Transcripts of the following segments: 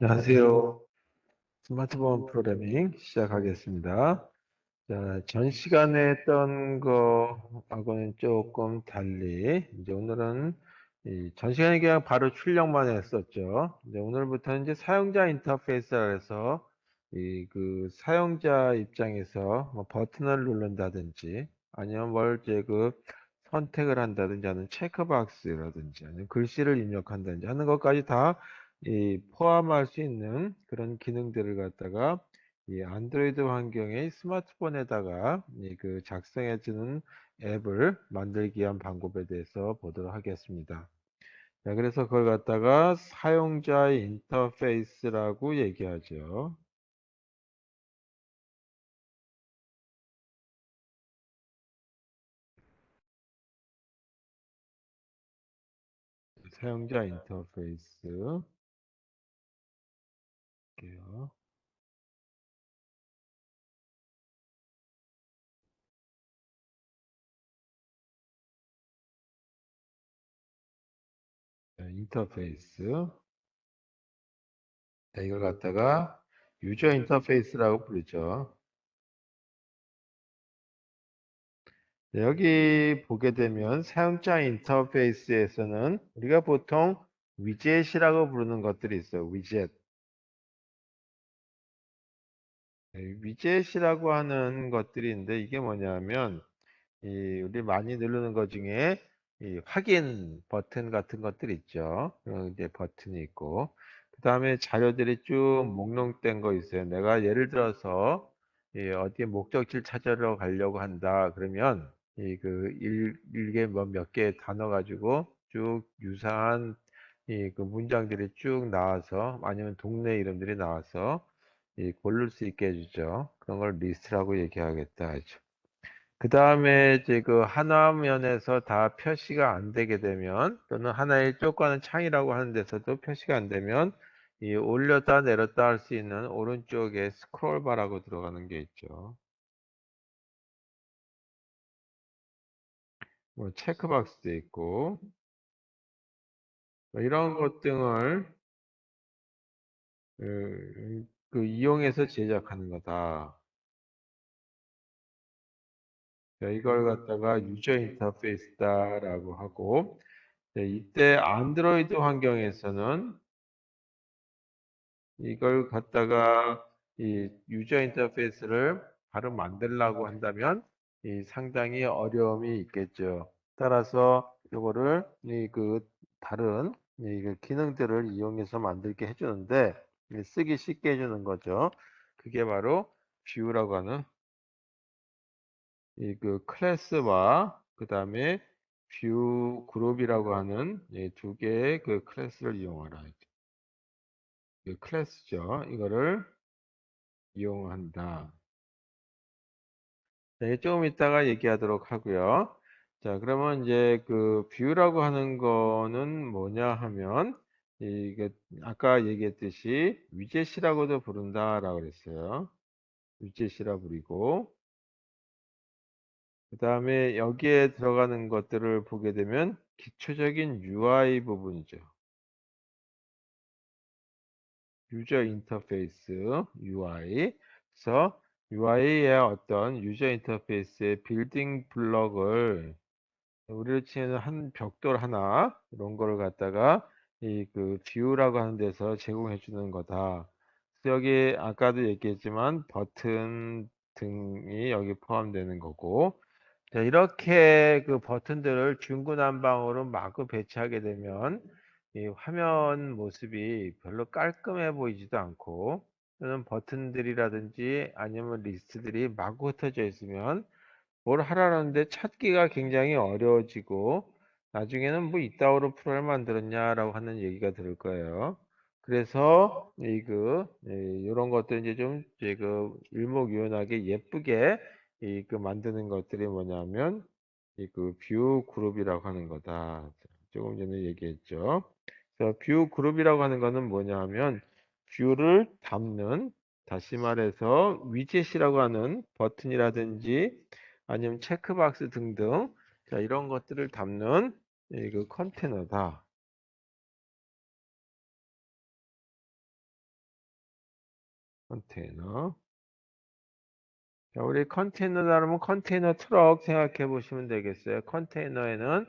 안녕하세요. 스마트폰 프로그래밍 시작하겠습니다. 자, 전 시간에 했던 거하고는 조금 달리, 이제 오늘은 전 시간에 그냥 바로 출력만 했었죠. 이제 오늘부터는 이제 사용자 인터페이스라 해서 그 사용자 입장에서 뭐 버튼을 누른다든지 아니면 뭘 이제 그 선택을 한다든지 하는 체크박스라든지 아니면 글씨를 입력한다든지 하는 것까지 다 포함할 수 있는 그런 기능들을 갖다가 이 안드로이드 환경의 스마트폰에다가 그 작성해주는 앱을 만들기 위한 방법에 대해서 보도록 하겠습니다. 자, 그래서 그걸 갖다가 사용자 인터페이스라고 얘기하죠. 사용자 인터페이스 볼게요. 자, 인터페이스. 자, 이걸 갖다가 유저 인터페이스라고 부르죠. 네, 여기 보게 되면 사용자 인터페이스에서는 우리가 보통 위젯이라고 부르는 것들이 있어요. 위젯. 네, 위젯이라고 하는 것들이 있는데 이게 뭐냐면 우리 많이 누르는 것 중에 이 확인 버튼 같은 것들 있죠. 그런 이제 버튼이 있고 그 다음에 자료들이 쭉 목록된 거 있어요. 내가 예를 들어서 어디에 목적지를 찾으러 가려고 한다. 그러면 일개 뭐 몇 개의 단어 가지고 쭉 유사한 그 문장들이 쭉 나와서 아니면 동네 이름들이 나와서 고를 수 있게 해주죠. 그런 걸 리스트라고 얘기하겠다 하죠. 그 다음에 이제 그 하나면에서 다 표시가 안 되게 되면 또는 하나의 쪽과는 창이라고 하는 데서도 표시가 안 되면 이 올렸다 내렸다 할 수 있는 오른쪽에 스크롤 바라고 들어가는 게 있죠. 뭐 체크박스도 있고 뭐 이런 것 등을 이용해서 제작하는 거다. 자, 이걸 갖다가 유저 인터페이스다라고 하고 네, 이때 안드로이드 환경에서는 이걸 갖다가 이 유저 인터페이스를 바로 만들려고 한다면 상당히 어려움이 있겠죠. 따라서 이거를 다른 그 기능들을 이용해서 만들게 해주는데 쓰기 쉽게 해주는 거죠. 그게 바로 뷰라고 하는 클래스와 그 다음에 뷰 그룹이라고 하는 두 개의 그 클래스를 이용하라. 그 클래스죠. 이거를 이용한다. 네, 조금 이따가 얘기하도록 하고요. 자, 그러면 이제 그 뷰라고 하는 거는 뭐냐 하면 이게 아까 얘기했듯이 위젯이라고도 부른다라고 그랬어요. 위젯이라 부르고 그 다음에 여기에 들어가는 것들을 보게 되면 기초적인 UI 부분이죠. 유저 인터페이스 UI. 그래서 UI의 어떤 유저 인터페이스의 빌딩 블럭을 우리로 치면 한 벽돌 하나 이런 거를 갖다가 뷰라고 하는 데서 제공해 주는 거다. 그래서 여기 아까도 얘기했지만 버튼 등이 여기 포함되는 거고 자, 이렇게 그 버튼들을 중구난방으로 마구 배치하게 되면 이 화면 모습이 별로 깔끔해 보이지도 않고 또는 버튼들이라든지 아니면 리스트들이 마구 흩어져 있으면 뭘 하라는데 찾기가 굉장히 어려워지고 나중에는 뭐 이따위로 프로그램 만들었냐라고 하는 얘기가 들을 거예요. 그래서 이런 것들 이제 좀 이제 그 일목요연하게 예쁘게 만드는 것들이 뭐냐면 뷰 그룹이라고 하는 거다. 조금 전에 얘기했죠. 그래서 뷰 그룹이라고 하는 거는 뭐냐 하면 뷰를 담는 다시 말해서 위젯이라고 하는 버튼이라든지 아니면 체크박스 등등 자, 이런 것들을 담는 그 컨테너다. 컨테이너. 자, 우리 컨테이너라면 컨테이너 트럭 생각해 보시면 되겠어요. 컨테이너에는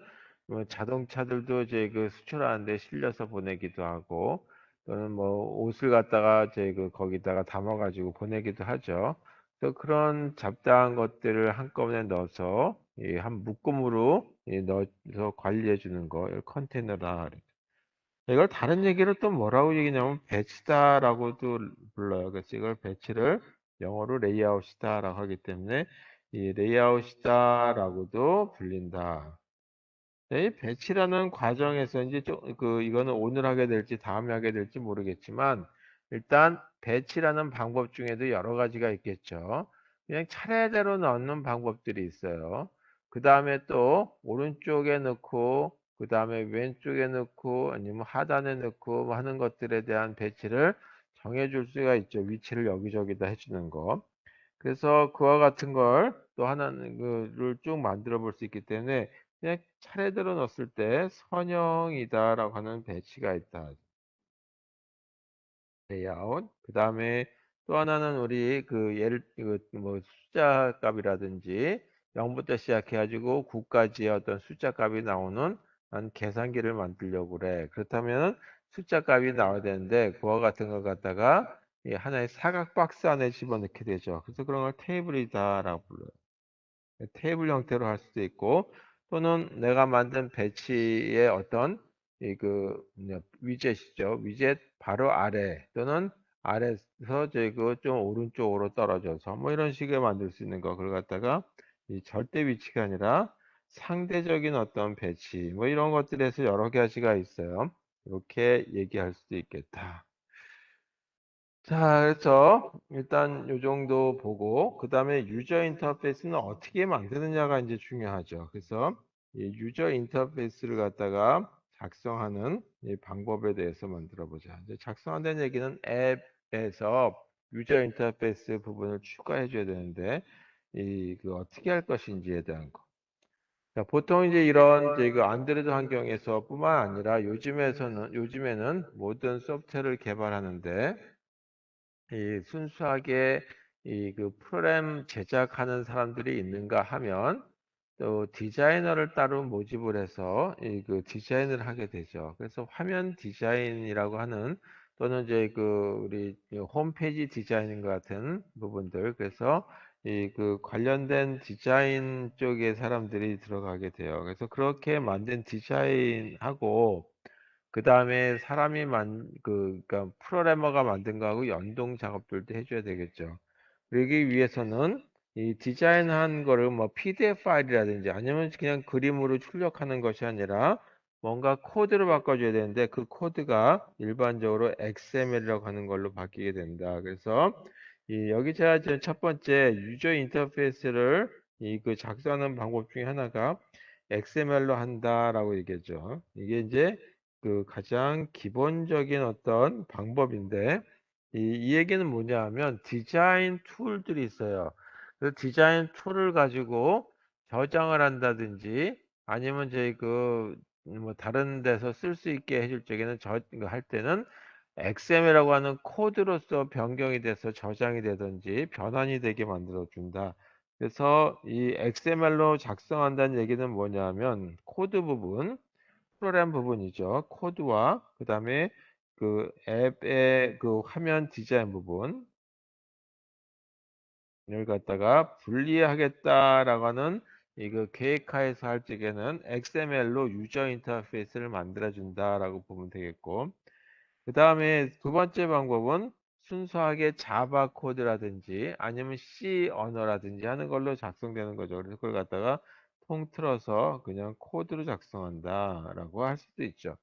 뭐 자동차들도 이제 그 수출하는데 실려서 보내기도 하고, 또는 뭐 옷을 갖다가 이제 그 거기다가 담아가지고 보내기도 하죠. 또 그런 잡다한 것들을 한꺼번에 넣어서 한 묶음으로 넣어서 관리해 주는 거, 이걸 컨테이너라 그래요. 이걸 다른 얘기로 또 뭐라고 얘기냐면 배치다라고도 불러요. 그래서 이걸 배치를 영어로 레이아웃이다라고 하기 때문에 이 레이아웃이다라고도 불린다. 이 배치라는 과정에서 이제 이거는 오늘 하게 될지 다음에 하게 될지 모르겠지만 일단 배치라는 방법 중에도 여러 가지가 있겠죠. 그냥 차례대로 넣는 방법들이 있어요. 그 다음에 또 오른쪽에 넣고 그 다음에 왼쪽에 넣고 아니면 하단에 넣고 뭐 하는 것들에 대한 배치를 정해줄 수가 있죠. 위치를 여기저기다 해주는 거. 그래서 그와 같은 걸 또 하나는 그를 쭉 만들어 볼 수 있기 때문에 그냥 차례대로 넣었을 때 선형이다라고 하는 배치가 있다. 레이아웃. 그 다음에 또 하나는 우리 그 예를 뭐 숫자 값이라든지 0부터 시작해가지고 9까지의 어떤 숫자 값이 나오는 한 계산기를 만들려고 그래. 그렇다면 숫자 값이 나와야 되는데 그와 같은 걸 갖다가 이 하나의 사각 박스 안에 집어넣게 되죠. 그래서 그런 걸 테이블이다라고 불러요. 테이블 형태로 할 수도 있고 또는 내가 만든 배치의 어떤 위젯이죠. 위젯 바로 아래 또는 아래에서 저그 좀 오른쪽으로 떨어져서 뭐 이런 식의 만들 수 있는 거 그걸 갖다가 이 절대 위치가 아니라 상대적인 어떤 배치 뭐 이런 것들에서 여러 가지가 있어요. 이렇게 얘기할 수도 있겠다. 자, 그래서 일단 요 정도 보고 그 다음에 유저 인터페이스는 어떻게 만드느냐가 이제 중요하죠. 그래서 이 유저 인터페이스를 갖다가 작성하는 이 방법에 대해서 만들어 보자. 이제 작성한다는 얘기는 앱에서 유저 인터페이스 부분을 추가해 줘야 되는데 그 어떻게 할 것인지에 대한 거. 자, 보통 이제 이런 이제 그 안드로이드 환경에서뿐만 아니라 요즘에는 모든 소프트웨어를 개발하는데 이 순수하게 그 프로그램 제작하는 사람들이 있는가 하면 또 디자이너를 따로 모집을 해서 그 디자인을 하게 되죠. 그래서 화면 디자인이라고 하는 또는 이제 우리 홈페이지 디자인 같은 부분들 그래서 그 관련된 디자인 쪽에 사람들이 들어가게 돼요. 그래서 그렇게 만든 디자인하고 그 다음에 그러니까 프로그래머가 만든 거하고 연동 작업들도 해줘야 되겠죠. 그러기 위해서는 이 디자인한 거를 뭐 PDF 파일이라든지 아니면 그냥 그림으로 출력하는 것이 아니라 뭔가 코드를 바꿔줘야 되는데 그 코드가 일반적으로 XML이라고 하는 걸로 바뀌게 된다. 그래서 여기 제가 지금 첫 번째 유저 인터페이스를 그 작성하는 방법 중에 하나가 XML로 한다라고 얘기했죠. 이게 이제 그 가장 기본적인 어떤 방법인데 이 얘기는 뭐냐 하면 디자인 툴들이 있어요. 그 디자인 툴을 가지고 저장을 한다든지 아니면 저희 뭐 다른 데서 쓸 수 있게 해줄 적에는 이거 할 때는 XML이라고 하는 코드로서 변경이 돼서 저장이 되든지 변환이 되게 만들어 준다. 그래서 이 XML로 작성한다는 얘기는 뭐냐면 코드 부분 프로그램 부분이죠. 코드와 그 다음에 그 앱의 그 화면 디자인 부분을 갖다가 분리하겠다라고 하는 이거 계획하에서 할 적에는 XML로 유저 인터페이스를 만들어 준다라고 보면 되겠고 그 다음에 두 번째 방법은 순수하게 자바 코드라든지 아니면 C 언어라든지 하는 걸로 작성되는 거죠. 그래서 그걸 갖다가 통틀어서 그냥 코드로 작성한다라고 할 수도 있죠.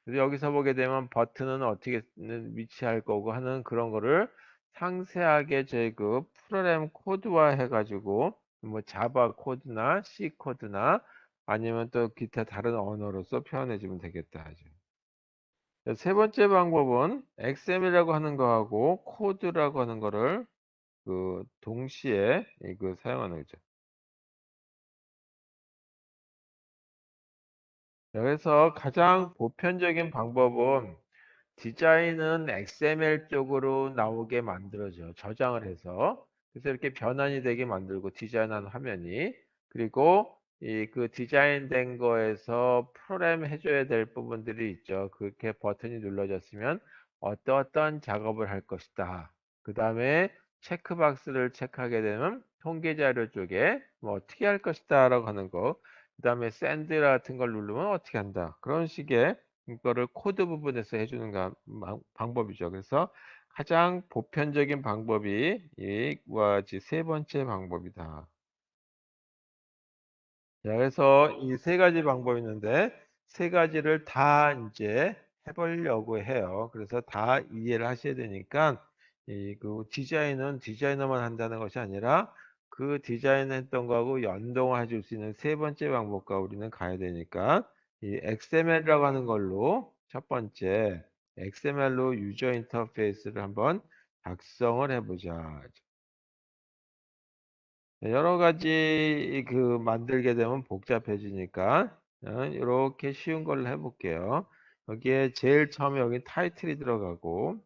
그래서 여기서 보게 되면 버튼은 어떻게 위치할 거고 하는 그런 거를 상세하게 제 그 프로그램 코드화 해가지고 뭐 자바 코드나 C 코드나 아니면 또 기타 다른 언어로서 표현해 주면 되겠다 하죠. 세 번째 방법은 XML이라고 하는 거하고 코드라고 하는 거를 동시에 사용하는 거죠. 그래서 가장 보편적인 방법은 디자인은 XML 쪽으로 나오게 만들어져. 저장을 해서. 그래서 이렇게 변환이 되게 만들고 디자인한 화면이. 그리고 이 그 디자인된 거에서 프로그램 해줘야 될 부분들이 있죠. 그렇게 버튼이 눌러졌으면 어떤 작업을 할 것이다. 그 다음에 체크박스를 체크하게 되면 통계 자료 쪽에 뭐 어떻게 할 것이다 라고 하는 거. 그 다음에 샌드 같은 걸 누르면 어떻게 한다. 그런 식의 이거를 코드 부분에서 해주는 방법이죠. 그래서 가장 보편적인 방법이 이와 같이 세 번째 방법이다. 자, 그래서 이 세 가지 방법이 있는데 세 가지를 다 이제 해보려고 해요. 그래서 다 이해를 하셔야 되니까 이 그 디자인은 디자이너만 한다는 것이 아니라 그 디자인했던 거하고 연동을 해줄 수 있는 세 번째 방법과 우리는 가야 되니까 이 XML이라고 하는 걸로 첫 번째 XML로 유저 인터페이스를 한번 작성을 해보자. 여러 가지 그 만들게 되면 복잡해지니까 이렇게 쉬운 걸로 해볼게요. 여기에 제일 처음에 여기 타이틀이 들어가고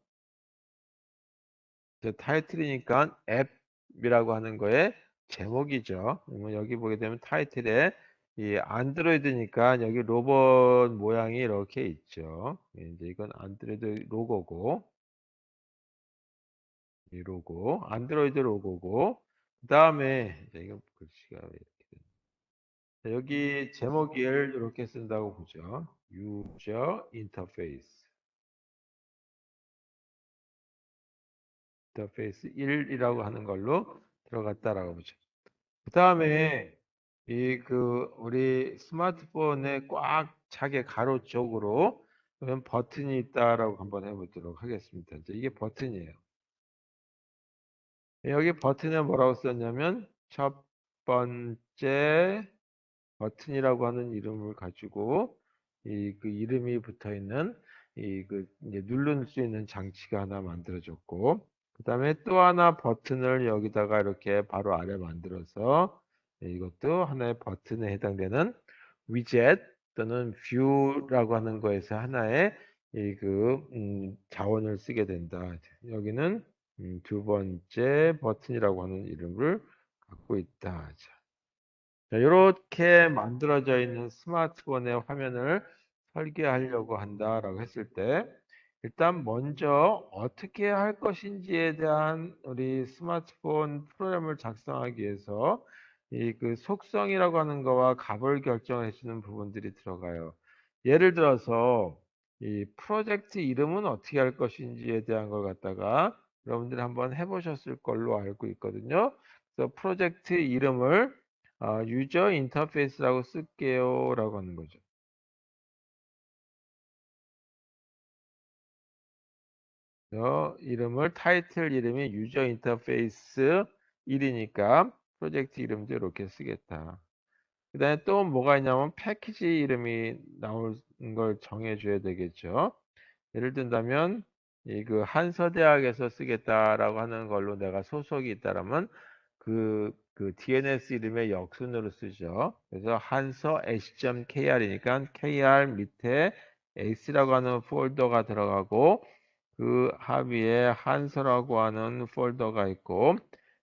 이제 타이틀이니까 앱이라고 하는 거에 제목이죠. 그러면 여기 보게 되면 타이틀에 이 안드로이드니까 여기 로봇 모양이 이렇게 있죠. 이제 이건 안드로이드 로고고 이 로고 안드로이드 로고고 그 다음에 이건 글씨가 왜 이렇게 자, 여기 제목을 이렇게 쓴다고 보죠. 유저 인터페이스 1이라고 하는 걸로 들어갔다라고 보죠. 그 다음에 이 그 우리 스마트폰에 꽉 차게 가로 쪽으로 그런 버튼이 있다라고 한번 해보도록 하겠습니다. 이제 이게 버튼이에요. 여기 버튼에 뭐라고 썼냐면 첫 번째 버튼이라고 하는 이름을 가지고 이 그 이름이 붙어 있는 이 그 이제 누를 수 있는 장치가 하나 만들어졌고 그다음에 또 하나 버튼을 여기다가 이렇게 바로 아래 만들어서 이것도 하나의 버튼에 해당되는 위젯 또는 뷰라고 하는 거에서 하나의 이 그 자원을 쓰게 된다. 여기는 두 번째 버튼이라고 하는 이름을 갖고 있다. 자, 이렇게 만들어져 있는 스마트폰의 화면을 설계하려고 한다라고 했을 때 일단 먼저 어떻게 할 것인지에 대한 우리 스마트폰 프로그램을 작성하기 위해서 이 그 속성이라고 하는 거와 값을 결정해 주는 부분들이 들어가요. 예를 들어서 이 프로젝트 이름은 어떻게 할 것인지에 대한 걸 갖다가 여러분들이 한번 해보셨을 걸로 알고 있거든요. 그래서 프로젝트 이름을 유저 인터페이스라고 쓸게요 라고 하는 거죠. 이름을 타이틀 이름이 유저 인터페이스 1이니까 프로젝트 이름도 이렇게 쓰겠다. 그 다음에 또 뭐가 있냐면 패키지 이름이 나오는 걸 정해줘야 되겠죠. 예를 든다면 이 그 한서대학에서 쓰겠다라고 하는 걸로 내가 소속이 있다라면 그 DNS 이름의 역순으로 쓰죠. 그래서 한서 h.kr이니까 kr 밑에 x라고 하는 폴더가 들어가고 그 하위에 한서라고 하는 폴더가 있고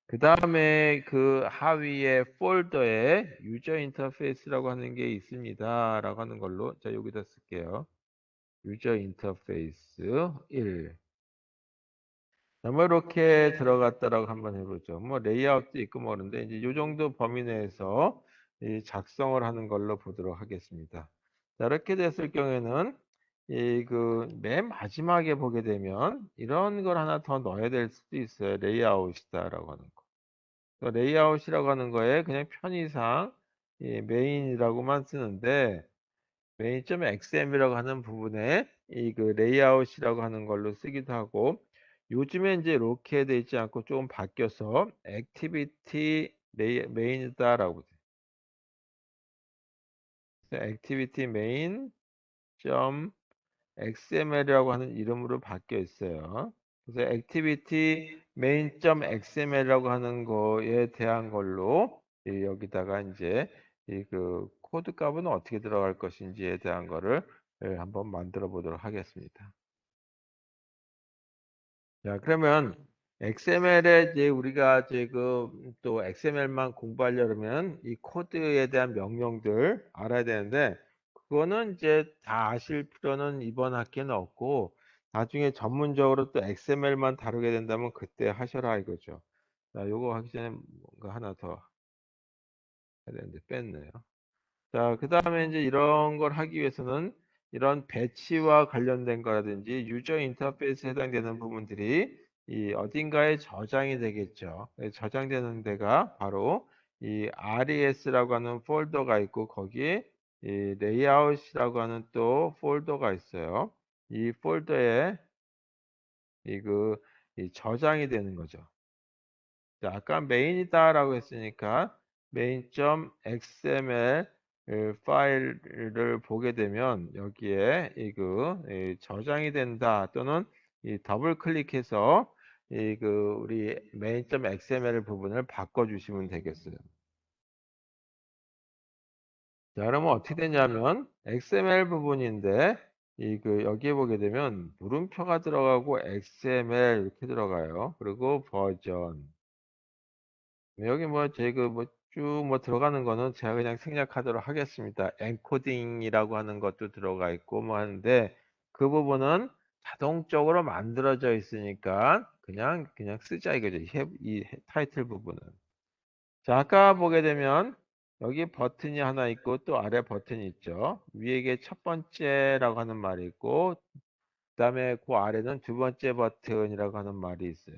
그 다음에 그 하위에 폴더에 유저 인터페이스라고 하는 게 있습니다. 라고 하는 걸로 자 여기다 쓸게요. 유저 인터페이스 1. 뭐 이렇게 들어갔다라고 한번 해보죠. 뭐 레이아웃도 있고 뭐 그런데 이제 이 정도 범위 내에서 이 작성을 하는 걸로 보도록 하겠습니다. 자, 이렇게 됐을 경우에는 이 그 맨 마지막에 보게 되면 이런 걸 하나 더 넣어야 될 수도 있어요. 레이아웃이다라고 하는 거. 그 레이아웃이라고 하는 거에 그냥 편의상 이 메인이라고만 쓰는데 메인.xm이라고 하는 부분에 이 그 레이아웃이라고 하는 걸로 쓰기도 하고 요즘에 이제 이렇게 돼 있지 않고 조금 바뀌어서 액티비티 메인이다라고 액티비티 메인 점 XML이라고 하는 이름으로 바뀌어 있어요. 그래서 액티비티 메인 점 XML이라고 하는 거에 대한 걸로 여기다가 이제 이 그 코드 값은 어떻게 들어갈 것인지에 대한 거를 한번 만들어 보도록 하겠습니다. 자, 그러면 XML에 이제 우리가 지금 또 XML만 공부하려면 이 코드에 대한 명령들 알아야 되는데 그거는 이제 다 아실 필요는 이번 학기는 없고 나중에 전문적으로 또 XML만 다루게 된다면 그때 하셔라 이거죠. 자, 요거 하기 전에 뭔가 하나 더 해야 되는데 뺐네요. 자, 그 다음에 이제 이런 걸 하기 위해서는 이런 배치와 관련된 거라든지 유저 인터페이스에 해당되는 부분들이 이 어딘가에 저장이 되겠죠. 저장되는 데가 바로 이 RES라고 하는 폴더가 있고 거기에 이 레이아웃이라고 하는 또 폴더가 있어요. 이 폴더에 이 저장이 되는 거죠. 자, 아까 메인이다라고 했으니까 main.xml 파일을 보게 되면 여기에 이 저장이 된다 또는 이 더블 클릭해서 우리 main.xml 부분을 바꿔주시면 되겠어요. 자, 그러면 어떻게 되냐면 XML 부분인데 여기에 보게 되면 물음표가 들어가고 XML 이렇게 들어가요. 그리고 버전. 여기 뭐 제가 뭐 쭉 뭐 들어가는 거는 제가 그냥 생략하도록 하겠습니다. 엔코딩이라고 하는 것도 들어가 있고 뭐 하는데 그 부분은 자동적으로 만들어져 있으니까 그냥 쓰자 이거죠. 이 타이틀 부분은. 자, 아까 보게 되면 여기 버튼이 하나 있고 또 아래 버튼이 있죠. 위에 첫 번째라고 하는 말이 있고 그다음에 그 아래는 두 번째 버튼이라고 하는 말이 있어요.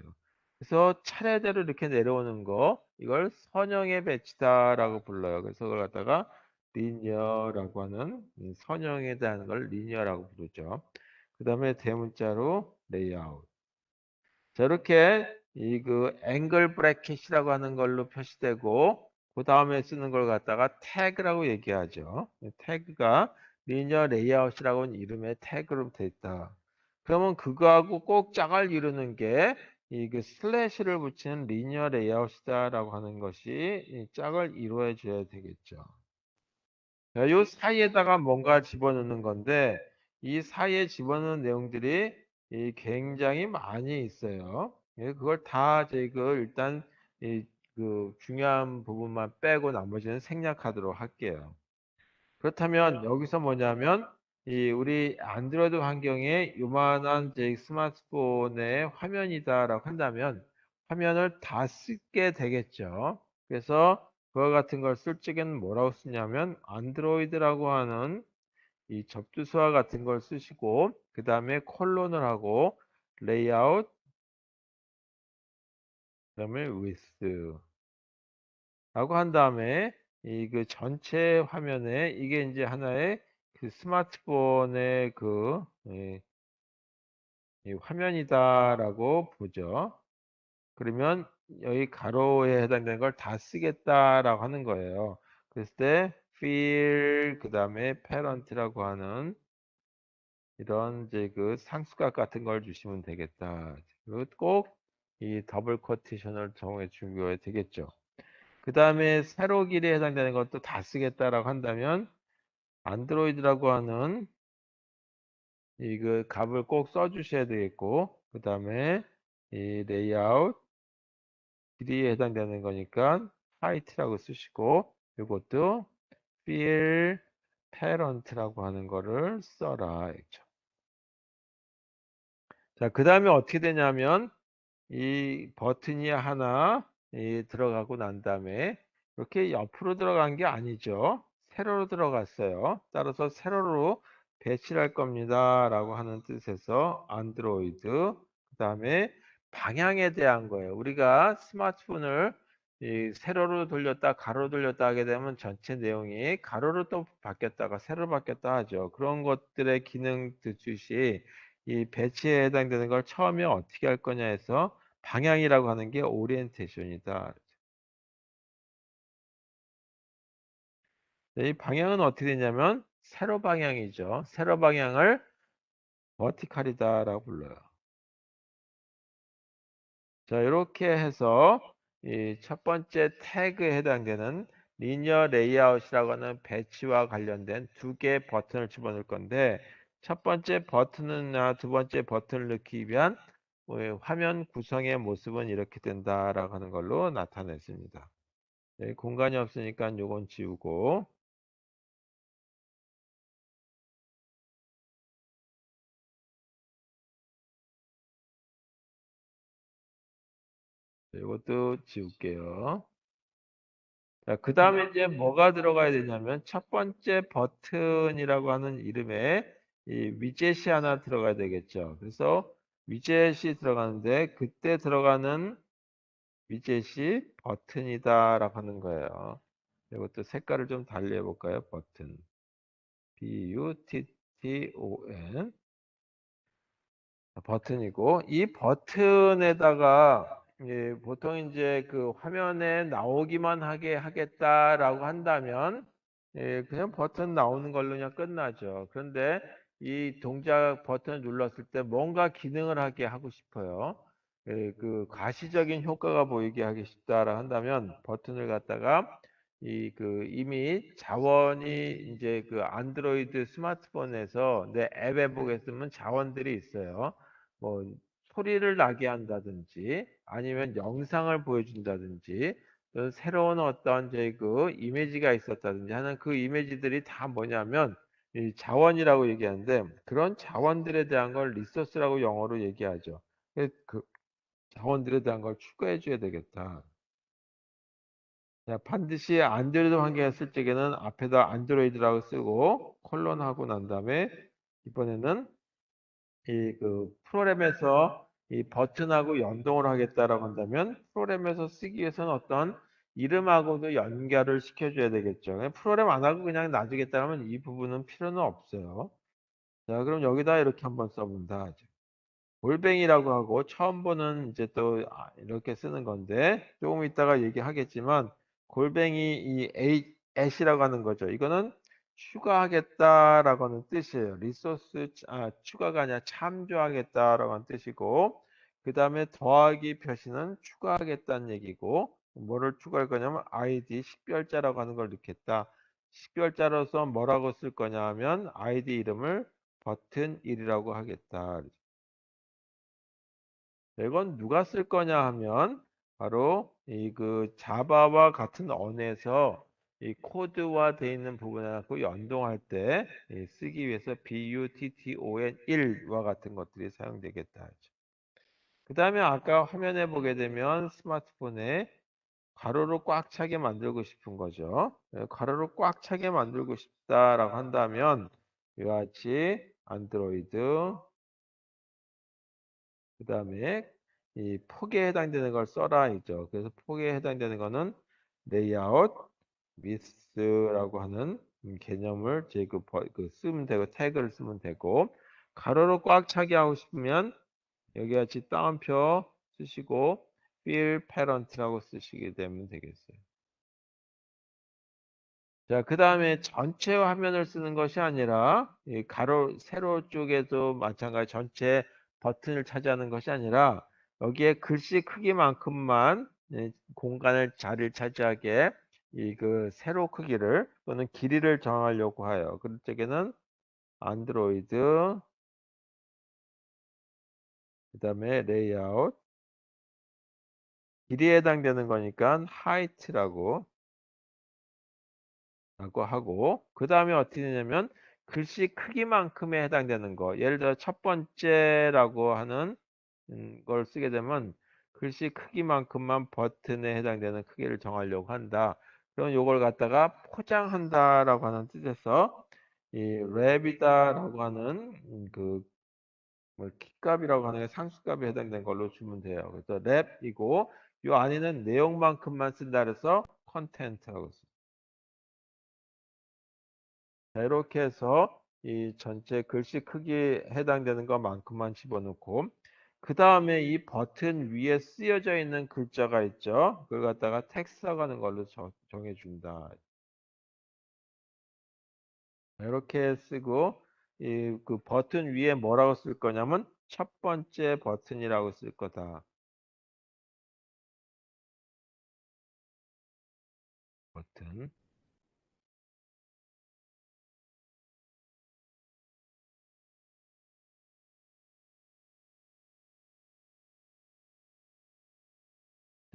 그래서 차례대로 이렇게 내려오는 거 이걸 선형의 배치다라고 불러요. 그래서 그걸 갖다가 리니어라고 하는 선형에 대한 걸 리니어라고 부르죠. 그다음에 대문자로 레이아웃. 자, 이렇게 앵글 브래킷이라고 하는 걸로 표시되고 그 다음에 쓰는 걸 갖다가 태그라고 얘기하죠. 태그가 리니어 레이아웃이라고 하는 이름의 태그로 돼 있다. 그러면 그거하고 꼭 짝을 이루는 게 슬래시를 붙이는 리니어 레이아웃이다라고 하는 것이 이 짝을 이루어 줘야 되겠죠. 자, 요 사이에다가 뭔가 집어넣는 건데 이 사이에 집어넣는 내용들이 굉장히 많이 있어요. 그걸 다 저희가 일단 중요한 부분만 빼고 나머지는 생략하도록 할게요. 그렇다면 여기서 뭐냐면 우리 안드로이드 환경에 요만한 스마트폰의 화면이다라고 한다면 화면을 다 쓰게 되겠죠. 그래서 그와 같은 걸 쓸 적에는 뭐라고 쓰냐면 안드로이드라고 하는 이 접두수와 같은 걸 쓰시고 그 다음에 콜론을 하고 레이아웃 그다음에 width 라고 한 다음에 전체 화면에 이게 이제 하나의 스마트폰의 이 화면이다라고 보죠. 그러면 여기 가로에 해당되는 걸 다 쓰겠다라고 하는 거예요. 그랬을 때 fill 그다음에 parent라고 하는 이런 이제 상수값 같은 걸 주시면 되겠다. 그리고 꼭 이 더블 코테이션을 정해 주셔야 되겠죠. 그 다음에 세로 길이에 해당되는 것도 다 쓰겠다라고 한다면 안드로이드라고 하는 값을 꼭 써주셔야 되겠고 그 다음에 이 레이아웃 길이에 해당되는 거니까 하이트라고 쓰시고 이것도 fill parent라고 하는 거를 써라. 자, 그 다음에 어떻게 되냐면 이 버튼이 하나 들어가고 난 다음에 이렇게 옆으로 들어간 게 아니죠. 세로로 들어갔어요. 따라서 세로로 배치를 할 겁니다. 라고 하는 뜻에서 안드로이드 그 다음에 방향에 대한 거예요. 우리가 스마트폰을 세로로 돌렸다 가로로 돌렸다 하게 되면 전체 내용이 가로로 또 바뀌었다가 세로로 바뀌었다 하죠. 그런 것들의 기능 듣듯이 이 배치에 해당되는 걸 처음에 어떻게 할 거냐 해서 방향이라고 하는 게 오리엔테이션이다. 이 방향은 어떻게 되냐면 세로 방향이죠. 세로 방향을 버티칼이다라고 불러요. 자, 이렇게 해서 이 첫 번째 태그에 해당되는 리니어 레이아웃이라고 하는 배치와 관련된 두 개의 버튼을 집어넣을 건데 첫 번째 버튼이나 두 번째 버튼을 넣기 위한 화면 구성의 모습은 이렇게 된다라고 하는 걸로 나타냈습니다. 네, 공간이 없으니까 요건 지우고 이것도 지울게요. 자, 그 다음에 이제 뭐가 들어가야 되냐면 첫 번째 버튼이라고 하는 이름에 이 위젯이 하나 들어가야 되겠죠. 그래서 위젯이 들어가는데 그때 들어가는 위젯이 버튼이다라고 하는 거예요. 이것도 색깔을 좀 달리 해볼까요? 버튼. button. 버튼이고 이 버튼에다가 보통 이제 그 화면에 나오기만 하게 하겠다라고 한다면 그냥 버튼 나오는 걸로 그냥 끝나죠. 그런데 이 동작 버튼을 눌렀을 때 뭔가 기능을 하게 하고 싶어요. 그 가시적인 효과가 보이게 하기 싶다라 한다면 버튼을 갖다가 이미 자원이 이제 그 안드로이드 스마트폰에서 내 앱에 보겠으면 자원들이 있어요. 뭐 소리를 나게 한다든지 아니면 영상을 보여준다든지 또는 새로운 어떤 이제 그 이미지가 있었다든지 하는 그 이미지들이 다 뭐냐면 이 자원이라고 얘기하는데 그런 자원들에 대한 걸 리소스라고 영어로 얘기하죠. 그 자원들에 대한 걸 추가해 줘야 되겠다. 자, 반드시 안드로이드 환경에 쓸 적에는 앞에다 안드로이드라고 쓰고 콜론하고 난 다음에 이번에는 그 프로그램에서 이 버튼하고 연동을 하겠다라고 한다면 프로그램에서 쓰기 위해서는 어떤 이름하고도 연결을 시켜줘야 되겠죠. 프로그램 안 하고 그냥 놔두겠다 하면 이 부분은 필요는 없어요. 자, 그럼 여기다 이렇게 한번 써본다. 골뱅이라고 하고 처음 보는 이제 또 이렇게 쓰는 건데 조금 이따가 얘기하겠지만 골뱅이 이 at이라고 하는 거죠. 이거는 추가하겠다라고 하는 뜻이에요. 리소스 추가가 아니라 참조하겠다라고 하는 뜻이고 그 다음에 더하기 표시는 추가하겠다는 얘기고 뭐를 추가할 거냐면 id 식별자라고 하는 걸 넣겠다. 식별자로서 뭐라고 쓸 거냐 하면 id 이름을 버튼 1이라고 하겠다. 이건 누가 쓸 거냐 하면 바로 이 그 자바와 같은 언에서 이 코드화 되어 있는 부분에 갖고 연동할 때 쓰기 위해서 button 1과 같은 것들이 사용되겠다 하죠. 그 다음에 아까 화면에 보게 되면 스마트폰에 가로로 꽉 차게 만들고 싶은 거죠. 가로로 꽉 차게 만들고 싶다라고 한다면 이와 같이 안드로이드 그 다음에 이 폭에 해당되는 걸 써라 있죠. 그래서 폭에 해당되는 거는 레이아웃 위스라고 하는 개념을 그 쓰면 되고 태그를 쓰면 되고 가로로 꽉 차게 하고 싶으면 여기 같이 따옴표 쓰시고 fill parent라고 쓰시게 되면 되겠어요. 자, 그 다음에 전체 화면을 쓰는 것이 아니라 이 가로 세로 쪽에도 마찬가지 전체 버튼을 차지하는 것이 아니라 여기에 글씨 크기만큼만 공간을 자리를 차지하게 이 그 세로 크기를 또는 길이를 정하려고 해요. 그럴 적에는 안드로이드 그 다음에 레이아웃 길이에 해당되는 거니까 하이트라고 라고 하고 그 다음에 어떻게 되냐면 글씨 크기만큼에 해당되는 거 예를 들어 첫 번째라고 하는 걸 쓰게 되면 글씨 크기만큼만 버튼에 해당되는 크기를 정하려고 한다. 그럼 요걸 갖다가 포장한다라고 하는 뜻에서 이 랩이다라고 하는 뭐 키값이라고 하는 게 상수값에 해당되는 걸로 주면 돼요. 그래서 랩이고 요 안에는 내용만큼만 쓴다 그래서 컨텐트라고 씁니다. 자, 이렇게 해서 이 전체 글씨 크기에 해당되는 것만큼만 집어넣고 그 다음에 이 버튼 위에 쓰여져 있는 글자가 있죠. 그걸 갖다가 텍스트라고 하는 걸로 정해준다. 이렇게 쓰고 이 그 버튼 위에 뭐라고 쓸 거냐면 첫 번째 버튼이라고 쓸 거다. 버튼.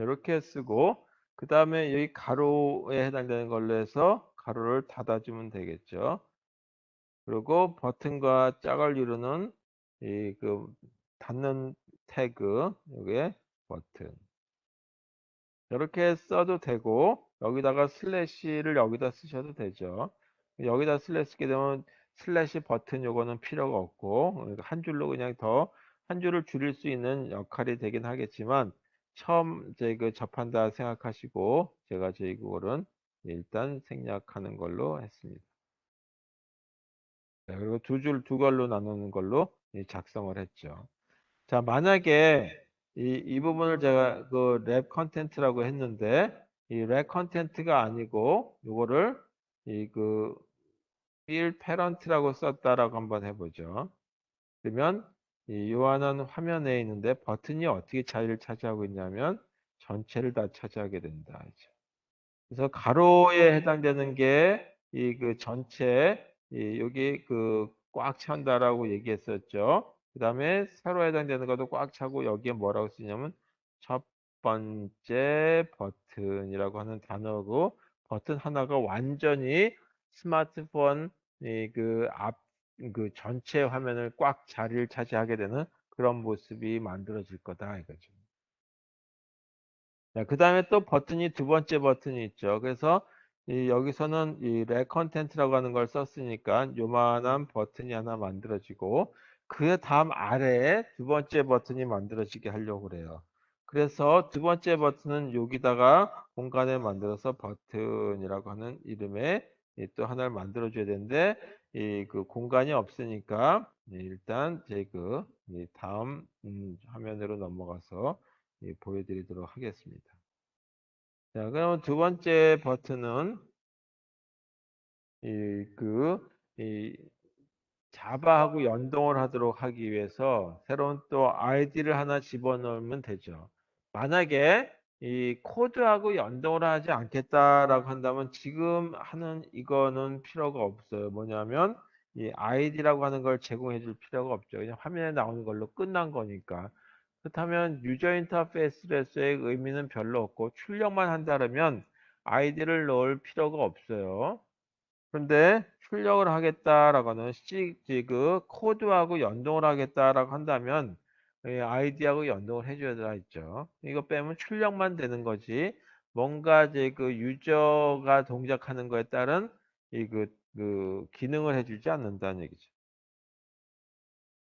이렇게 쓰고 그 다음에 여기 가로에 해당되는 걸로 해서 가로를 닫아주면 되겠죠. 그리고 버튼과 짝을 이루는 이 그 닫는 태그 여기에 버튼 이렇게 써도 되고 여기다가 슬래시를 여기다 쓰셔도 되죠. 여기다 슬래시 쓰게 되면 슬래시 버튼 요거는 필요가 없고 그러니까 한 줄로 그냥 더 한 줄을 줄일 수 있는 역할이 되긴 하겠지만 처음 이제 그 접한다 생각하시고 제가 저희 그거는 일단 생략하는 걸로 했습니다. 네, 그리고 두 줄 두 걸로 나누는 걸로 작성을 했죠. 자, 만약에 이 부분을 제가 그 랩 컨텐트라고 했는데 이 랩 컨텐트가 아니고 요거를 이그 필 페런트라고 썼다라고 한번 해보죠. 그러면 이 요한은 화면에 있는데 버튼이 어떻게 자리를 차지하고 있냐면 전체를 다 차지하게 된다. 그래서 가로에 해당되는 게 이 그 전체 여기 그 꽉 찬다라고 얘기했었죠. 그다음에 세로에 해당되는 것도 꽉 차고 여기에 뭐라고 쓰냐면 첫 번째 버튼이라고 하는 단어고 버튼 하나가 완전히 스마트폰 그 앞 그 전체 화면을 꽉 자리를 차지하게 되는 그런 모습이 만들어질 거다 이거죠. 자, 그 다음에 또 버튼이 두 번째 버튼이 있죠. 그래서 여기서는 이 렉 컨텐트라고 하는 걸 썼으니까 요만한 버튼이 하나 만들어지고 그 다음 아래에 두 번째 버튼이 만들어지게 하려고 그래요. 그래서 두 번째 버튼은 여기다가 공간을 만들어서 버튼이라고 하는 이름의 또 하나를 만들어 줘야 되는데 이 그 공간이 없으니까 일단 제그 다음 화면으로 넘어가서 보여드리도록 하겠습니다. 자, 그럼 두 번째 버튼은 이, 그, 이 자바하고 연동을 하도록 하기 위해서 새로운 또 아이디를 하나 집어넣으면 되죠. 만약에 이 코드하고 연동을 하지 않겠다라고 한다면 지금 하는 이거는 필요가 없어요. 뭐냐면 이 아이디라고 하는 걸 제공해 줄 필요가 없죠. 그냥 화면에 나오는 걸로 끝난 거니까. 그렇다면 유저 인터페이스에서의 의미는 별로 없고 출력만 한다면 아이디를 넣을 필요가 없어요. 그런데 출력을 하겠다라고는 시그 코드하고 연동을 하겠다라고 한다면 아이디하고 연동을 해줘야 있죠. 이거 빼면 출력만 되는 거지. 뭔가 이제 그 유저가 동작하는 거에 따른 그 기능을 해주지 않는다는 얘기죠.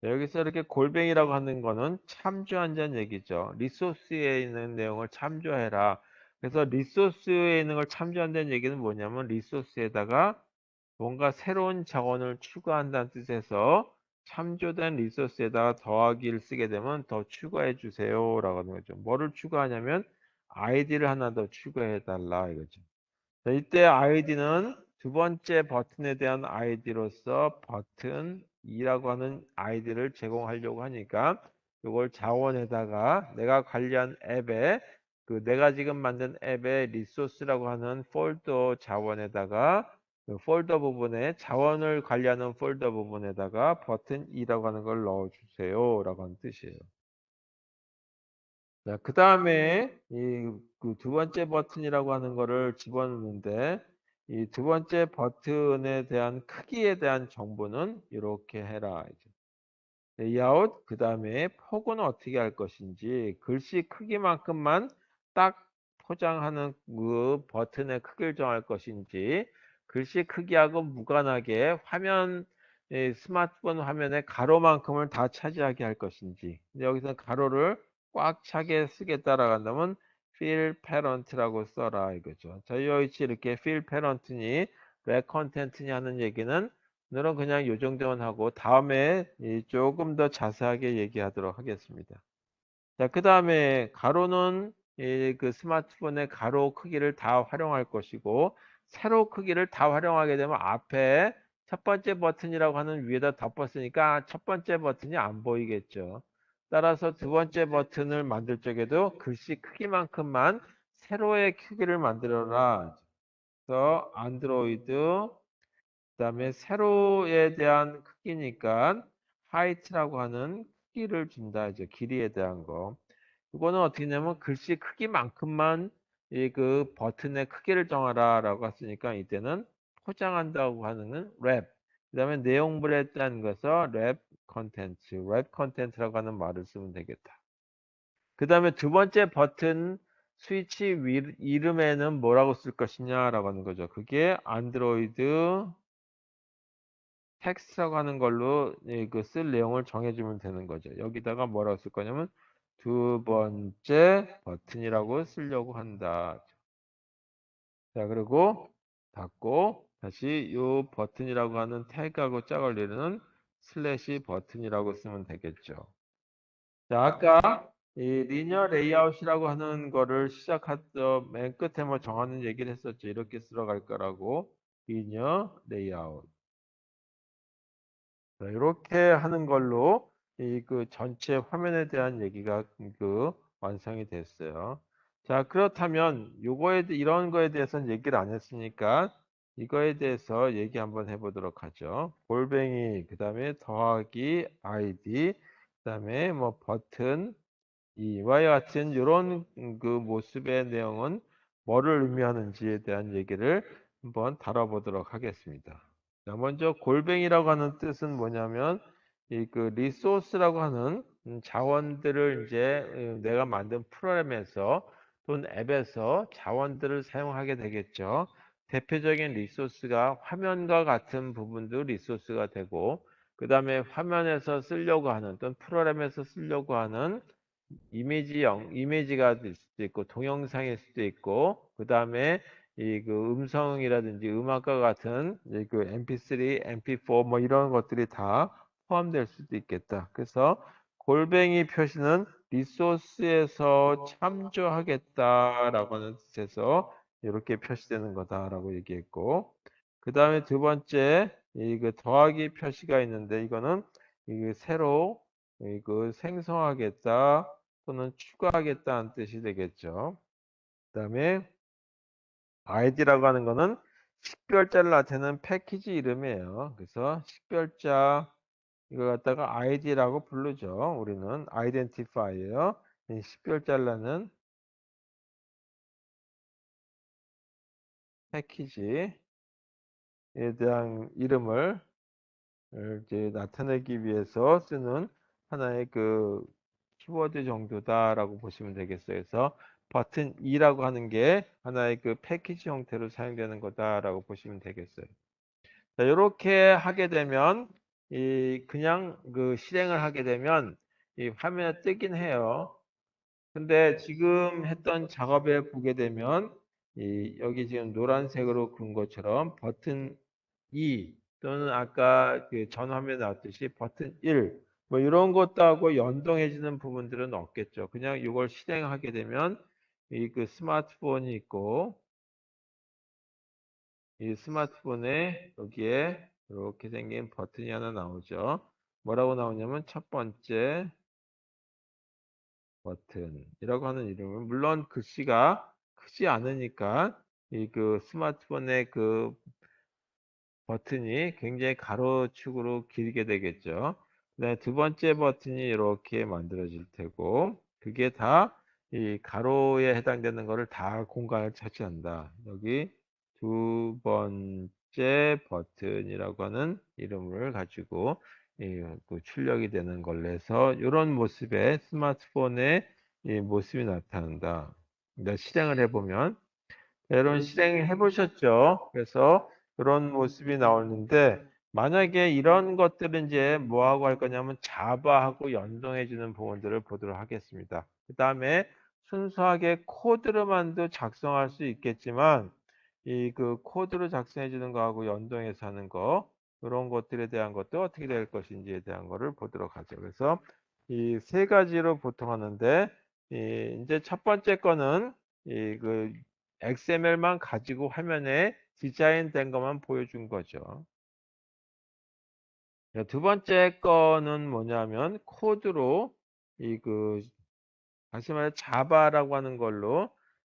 여기서 이렇게 골뱅이라고 하는 거는 참조한다는 얘기죠. 리소스에 있는 내용을 참조해라. 그래서 리소스에 있는 걸 참조한다는 얘기는 뭐냐면 리소스에다가 뭔가 새로운 자원을 추가한다는 뜻에서 참조된 리소스에다가 더하기를 쓰게 되면 더 추가해 주세요 라고 하는 거죠. 뭐를 추가하냐면 아이디를 하나 더 추가해 달라 이거죠. 자, 이때 아이디는 두 번째 버튼에 대한 아이디로서 버튼 2라고 하는 아이디를 제공하려고 하니까 이걸 자원에다가 내가 관리한 앱에 그 내가 지금 만든 앱의 리소스라고 하는 폴더 자원에다가 그 폴더 부분에 자원을 관리하는 폴더 부분에다가 버튼 2라고 하는 걸 넣어주세요 라고 하는 뜻이에요. 자, 그 다음에 이 그 두 번째 버튼이라고 하는 거를 집어넣는데 이 두 번째 버튼에 대한 크기에 대한 정보는 이렇게 해라. 이제. 레이아웃, 그 다음에 폭은 어떻게 할 것인지 글씨 크기만큼만 딱 포장하는 그 버튼의 크기를 정할 것인지 글씨 크기하고 무관하게 화면 스마트폰 화면의 가로만큼을 다 차지하게 할 것인지 근데 여기서 가로를 꽉 차게 쓰겠다라고 한다면 fill parent라고 써라 이거죠. 자, 여기 이렇게 fill parent니 왜 컨텐츠니 하는 얘기는 오늘은 그냥 요 정도만 하고 다음에 조금 더 자세하게 얘기하도록 하겠습니다. 자, 그 다음에 가로는 그 스마트폰의 가로 크기를 다 활용할 것이고 세로 크기를 다 활용하게 되면 앞에 첫 번째 버튼이라고 하는 위에다 덮었으니까 첫 번째 버튼이 안 보이겠죠. 따라서 두 번째 버튼을 만들 적에도 글씨 크기만큼만 세로의 크기를 만들어라. 그래서 안드로이드 그다음에 세로에 대한 크기니까 하이트라고 하는 크기를 준다 이제 길이에 대한 거. 이거는 어떻게 되냐면 글씨 크기만큼만 이 그 버튼의 크기를 정하라라고 했으니까 이때는 포장한다고 하는 랩. 그다음에 내용물에 대한 것은 랩 컨텐츠라고 하는 말을 쓰면 되겠다. 그다음에 두 번째 버튼 스위치 이름에는 뭐라고 쓸 것이냐라고 하는 거죠. 그게 안드로이드 텍스트라고 하는 걸로 그 쓸 내용을 정해주면 되는 거죠. 여기다가 뭐라고 쓸 거냐면 두 번째 버튼이라고 쓰려고 한다. 자, 그리고 닫고 다시 이 버튼이라고 하는 태그하고 짝을리는 슬래시 버튼이라고 쓰면 되겠죠. 자, 아까 이 리니어 레이아웃이라고 하는 거를 시작했던 맨 끝에 뭐 정하는 얘기를 했었죠. 이렇게 들어갈 거라고. 리니어 레이아웃. 자, 이렇게 하는 걸로 이 그 전체 화면에 대한 얘기가 그 완성이 됐어요. 자, 그렇다면 이런 거에 대해서는 얘기를 안 했으니까 이거에 대해서 얘기 한번 해보도록 하죠. 골뱅이, 그 다음에 더하기 id, 그 다음에 뭐 버튼, 이와 같은 이런 그 모습의 내용은 뭐를 의미하는지에 대한 얘기를 한번 다뤄보도록 하겠습니다. 자, 먼저 골뱅이라고 하는 뜻은 뭐냐면 이 그 리소스라고 하는 자원들을 이제 내가 만든 프로그램에서 또는 앱에서 자원들을 사용하게 되겠죠. 대표적인 리소스가 화면과 같은 부분도 리소스가 되고 그 다음에 화면에서 쓰려고 하는 또는 프로그램에서 쓰려고 하는 이미지가 될 수도 있고 동영상일 수도 있고 그 다음에 이 그 음성이라든지 음악과 같은 그 MP3, MP4 뭐 이런 것들이 다 포함될 수도 있겠다. 그래서 골뱅이 표시는 리소스에서 참조하겠다라고 하는 뜻에서 이렇게 표시되는 거다라고 얘기했고 그 다음에 두 번째 이 그 더하기 표시가 있는데 이거는 이 새로 이거 생성하겠다 또는 추가하겠다는 뜻이 되겠죠. 그다음에 id라고 하는 거는 식별자를 나타내는 패키지 이름이에요. 그래서 식별자 이걸 갖다가 id라고 부르죠. 우리는 identifier예요. 이 식별자라는 패키지에 대한 이름을 이제 나타내기 위해서 쓰는 하나의 그 키워드 정도다라고 보시면 되겠어요. 그래서 버튼 2라고 하는 게 하나의 그 패키지 형태로 사용되는 거다라고 보시면 되겠어요. 자, 이렇게 하게 되면 이 그냥 그 실행을 하게 되면 이 화면에 뜨긴 해요. 근데 지금 했던 작업에 보게 되면 이 여기 지금 노란색으로 긋은 것처럼 버튼 2 또는 아까 그 전 화면에 나왔듯이 버튼 1 뭐 이런 것하고 연동해지는 부분들은 없겠죠. 그냥 이걸 실행하게 되면 이 그 스마트폰이 있고 이 스마트폰에 여기에 이렇게 생긴 버튼이 하나 나오죠. 뭐라고 나오냐면 첫 번째 버튼이라고 하는 이름은 물론 글씨가 크지 않으니까 이 그 스마트폰의 그 버튼이 굉장히 가로축으로 길게 되겠죠. 그다음에 두 번째 버튼이 이렇게 만들어질 테고 그게 다 이 가로에 해당되는 거를 다 공간을 차지한다. 여기 두 번째 버튼이라고 하는 이름을 가지고 그 출력이 되는 걸로 해서 이런 모습의 스마트폰의 이 모습이 나타난다. 실행을 해보면 이런 실행해 보셨죠? 그래서 그런 모습이 나오는데 만약에 이런 것들은 이제 뭐하고 할 거냐면 자바하고 연동해 주는 부분들을 보도록 하겠습니다. 그 다음에 순수하게 코드로만도 작성할 수 있겠지만 이 그 코드로 작성해 주는 거하고 연동해서 하는 거 이런 것들에 대한 것도 어떻게 될 것인지에 대한 거를 보도록 하죠. 그래서 이 세 가지로 보통 하는데 이제 첫 번째 거는 이그 XML만 가지고 화면에 디자인된 것만 보여준 거죠. 두 번째 거는 뭐냐면 코드로 다시 말해 자바라고 하는 걸로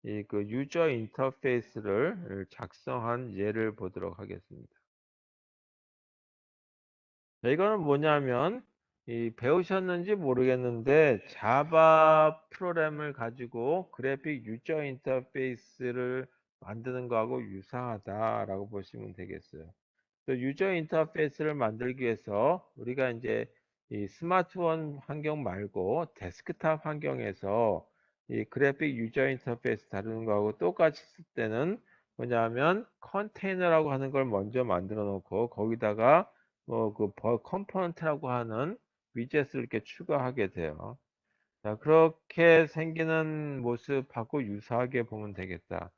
이 그 유저 인터페이스를 작성한 예를 보도록 하겠습니다. 자, 이거는 뭐냐면 배우셨는지 모르겠는데 자바 프로그램을 가지고 그래픽 유저 인터페이스를 만드는 거하고 유사하다라고 보시면 되겠어요. 또 유저 인터페이스를 만들기 위해서 우리가 이제 이 스마트폰 환경 말고 데스크탑 환경에서 이 그래픽 유저 인터페이스 다루는 거하고 똑같이 쓸 때는 뭐냐면 컨테이너라고 하는 걸 먼저 만들어 놓고 거기다가 뭐 그 컴포넌트라고 하는 위젯을 이렇게 추가하게 돼요. 자, 그렇게 생기는 모습하고 유사하게 보면 되겠다.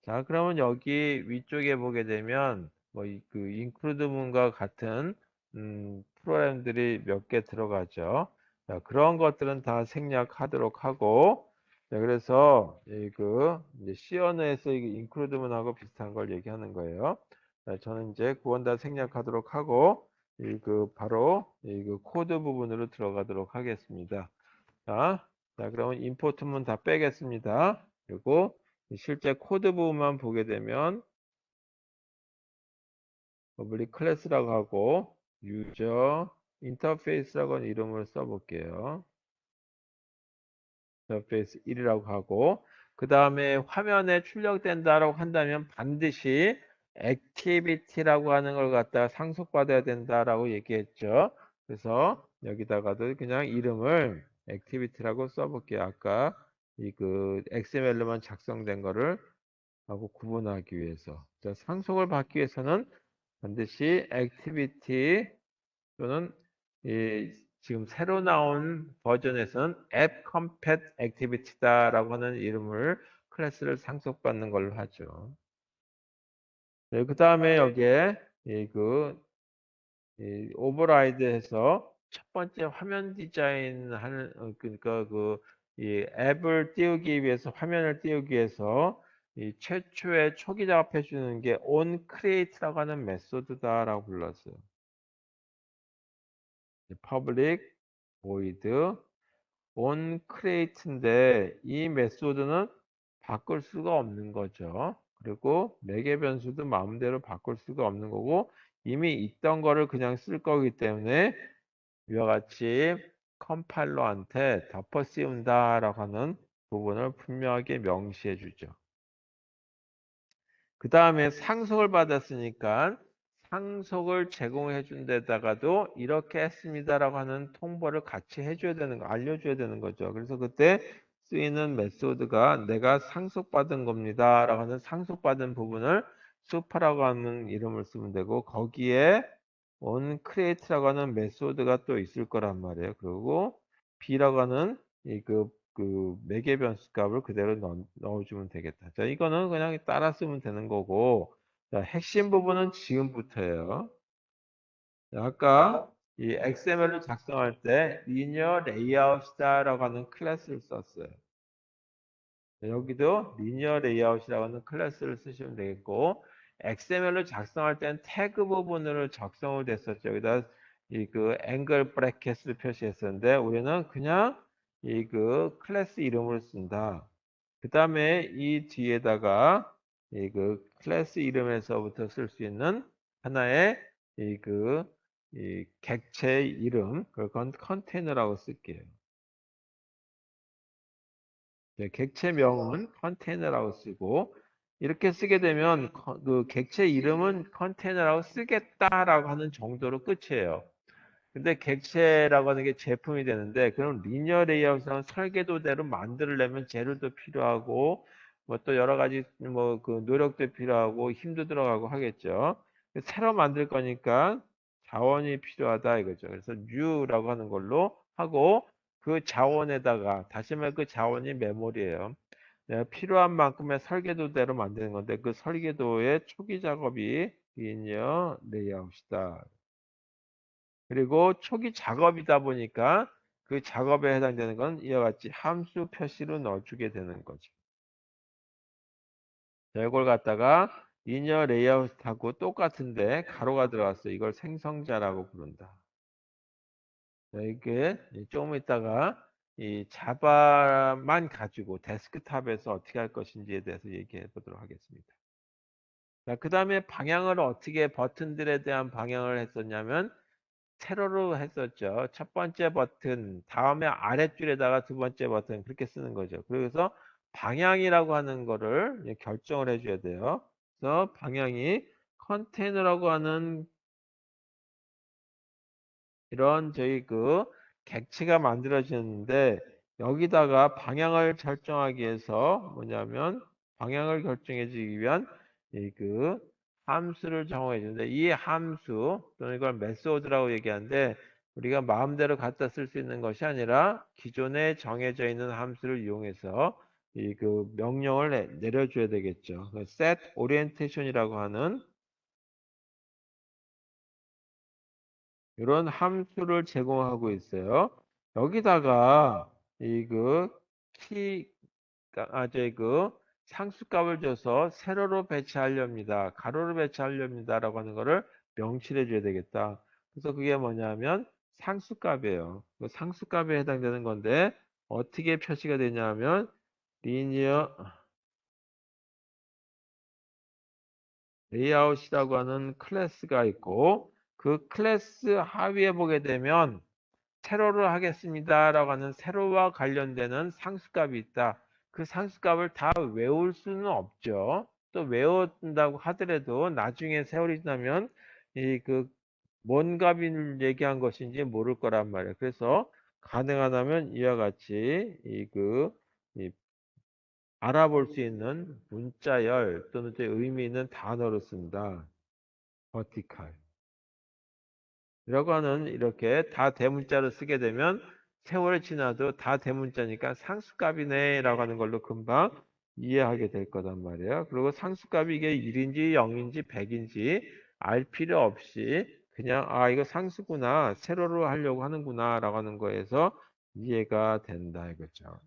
자, 그러면 여기 위쪽에 보게 되면 뭐 그 include문과 같은 프로그램들이 몇 개 들어가죠. 자, 그런 것들은 다 생략하도록 하고, 자, 그래서 이제 C 언어에서 이 include문하고 비슷한 걸 얘기하는 거예요. 자, 저는 이제 그건 다 생략하도록 하고, 바로 코드 부분으로 들어가도록 하겠습니다. 자, 그러면 임포트문 다 빼겠습니다. 그리고 실제 코드 부분만 보게 되면 퍼블릭 클래스라고 하고 유저 인터페이스라고 하는 이름을 써볼게요. 인터페이스 1이라고 하고 그 다음에 화면에 출력된다라고 한다면 반드시 액티비티라고 하는 걸 갖다가 상속받아야 된다라고 얘기했죠. 그래서 여기다가도 그냥 이름을 액티비티라고 써볼게요. 아까 XML로만 작성된 거를 하고 구분하기 위해서. 자, 상속을 받기 위해서는 반드시 액티비티 또는 지금 새로 나온 버전에서는 app compat activity다라고 하는 이름을 클래스를 상속받는 걸로 하죠. 네, 그 다음에 여기에 오버라이드해서 첫 번째 화면 디자인 하는 그러니까 이 앱을 띄우기 위해서 화면을 띄우기 위해서 이 최초의 초기 작업해 주는 게 onCreate라고 하는 메소드다라고 불렀어요. public void onCreate인데 이 메소드는 바꿀 수가 없는 거죠. 그리고 매개 변수도 마음대로 바꿀 수가 없는 거고 이미 있던 거를 그냥 쓸 거기 때문에 이와 같이 컴파일러한테 덮어 씌운다라고 하는 부분을 분명하게 명시해 주죠. 그 다음에 상속을 받았으니까 상속을 제공해 준 데다가도 이렇게 했습니다라고 하는 통보를 같이 해줘야 되는 거, 알려줘야 되는 거죠. 그래서 그때 쓰이는 메소드가 내가 상속받은 겁니다라고 하는 상속받은 부분을 수파라고 하는 이름을 쓰면 되고 거기에 onCreate라고 하는 메소드가 또 있을 거란 말이에요. 그리고 b라고 하는 매개 변수 값을 그대로 넣어주면 되겠다. 자, 이거는 그냥 따라 쓰면 되는 거고, 자, 핵심 부분은 지금부터예요. 자, 아까 이 XML을 작성할 때 linear layout이다라고 하는 클래스를 썼어요. 여기도 linear layout이라고 하는 클래스를 쓰시면 되겠고, XML을 작성할 때는 태그 부분으로 작성을 됐었죠. 여기다 앵글 브래켓을 표시했었는데, 우리는 그냥 클래스 이름을 쓴다. 그 다음에 이 뒤에다가 클래스 이름에서부터 쓸 수 있는 하나의 이 그, 이 객체 이름, 그건 컨테이너라고 쓸게요. 네, 객체명은 컨테이너라고 쓰고 이렇게 쓰게 되면 그 객체 이름은 컨테이너라고 쓰겠다라고 하는 정도로 끝이에요. 근데 객체라고 하는 게 제품이 되는데 그럼 리니어 레이아웃은 설계도대로 만들려면 재료도 필요하고 뭐 또 여러 가지 뭐 그 노력도 필요하고 힘도 들어가고 하겠죠. 새로 만들 거니까 자원이 필요하다 이거죠. 그래서 new라고 하는 걸로 하고 그 자원에다가 다시 말해 그 자원이 메모리예요. 내가 필요한 만큼의 설계도대로 만드는 건데 그 설계도의 초기 작업이 리니어 레이아웃이다. 그리고 초기 작업이다 보니까 그 작업에 해당되는 건 이와 같이 함수 표시로 넣어주게 되는 거죠. 자, 이걸 갖다가 리니어 레이아웃하고 똑같은데 가로가 들어갔어요. 이걸 생성자라고 부른다. 자, 이게 조금 있다가 이 자바만 가지고 데스크탑에서 어떻게 할 것인지에 대해서 얘기해 보도록 하겠습니다. 자, 그 다음에 방향을 어떻게 버튼들에 대한 방향을 했었냐면 세로로 했었죠. 첫 번째 버튼, 다음에 아랫줄에다가 두 번째 버튼 그렇게 쓰는 거죠. 그래서 방향이라고 하는 거를 이제 결정을 해줘야 돼요. 그래서 방향이 컨테이너라고 하는 이런 저희 그 객체가 만들어지는데 여기다가 방향을 결정하기 위해서 뭐냐면 방향을 결정해 주기 위한 이 그 함수를 정해 주는데 이 함수 또는 이걸 메소드라고 얘기하는데 우리가 마음대로 갖다 쓸 수 있는 것이 아니라 기존에 정해져 있는 함수를 이용해서 이 그 명령을 내려줘야 되겠죠. set orientation이라고 하는 이런 함수를 제공하고 있어요. 여기다가 이그 키, 저희 그 상수값을 줘서 세로로 배치하렵니다. 가로로 배치하렵니다라고 하는 거를 명시해 줘야 되겠다. 그래서 그게 뭐냐면 상수값이에요. 그 상수값에 해당되는 건데 어떻게 표시가 되냐면 리니어 레이아웃이라고 하는 클래스가 있고 그 클래스 하위에 보게 되면 세로를 하겠습니다라고 하는 세로와 관련되는 상수값이 있다. 그 상수값을 다 외울 수는 없죠. 또 외운다고 하더라도 나중에 세월이 지나면 이 그 뭔 값을 얘기한 것인지 모를 거란 말이에요. 그래서 가능하다면 이와 같이 이 알아볼 수 있는 문자열 또는 또 의미 있는 단어를 씁니다. 버티칼. 이라고 하는 이렇게 다 대문자로 쓰게 되면 세월이 지나도 다 대문자니까 상수값이네 라고 하는 걸로 금방 이해하게 될 거단 말이에요. 그리고 상수값이 이게 1인지 0인지 100인지 알 필요 없이 그냥 아 이거 상수구나 세로로 하려고 하는구나 라고 하는 거에서 이해가 된다 이거죠.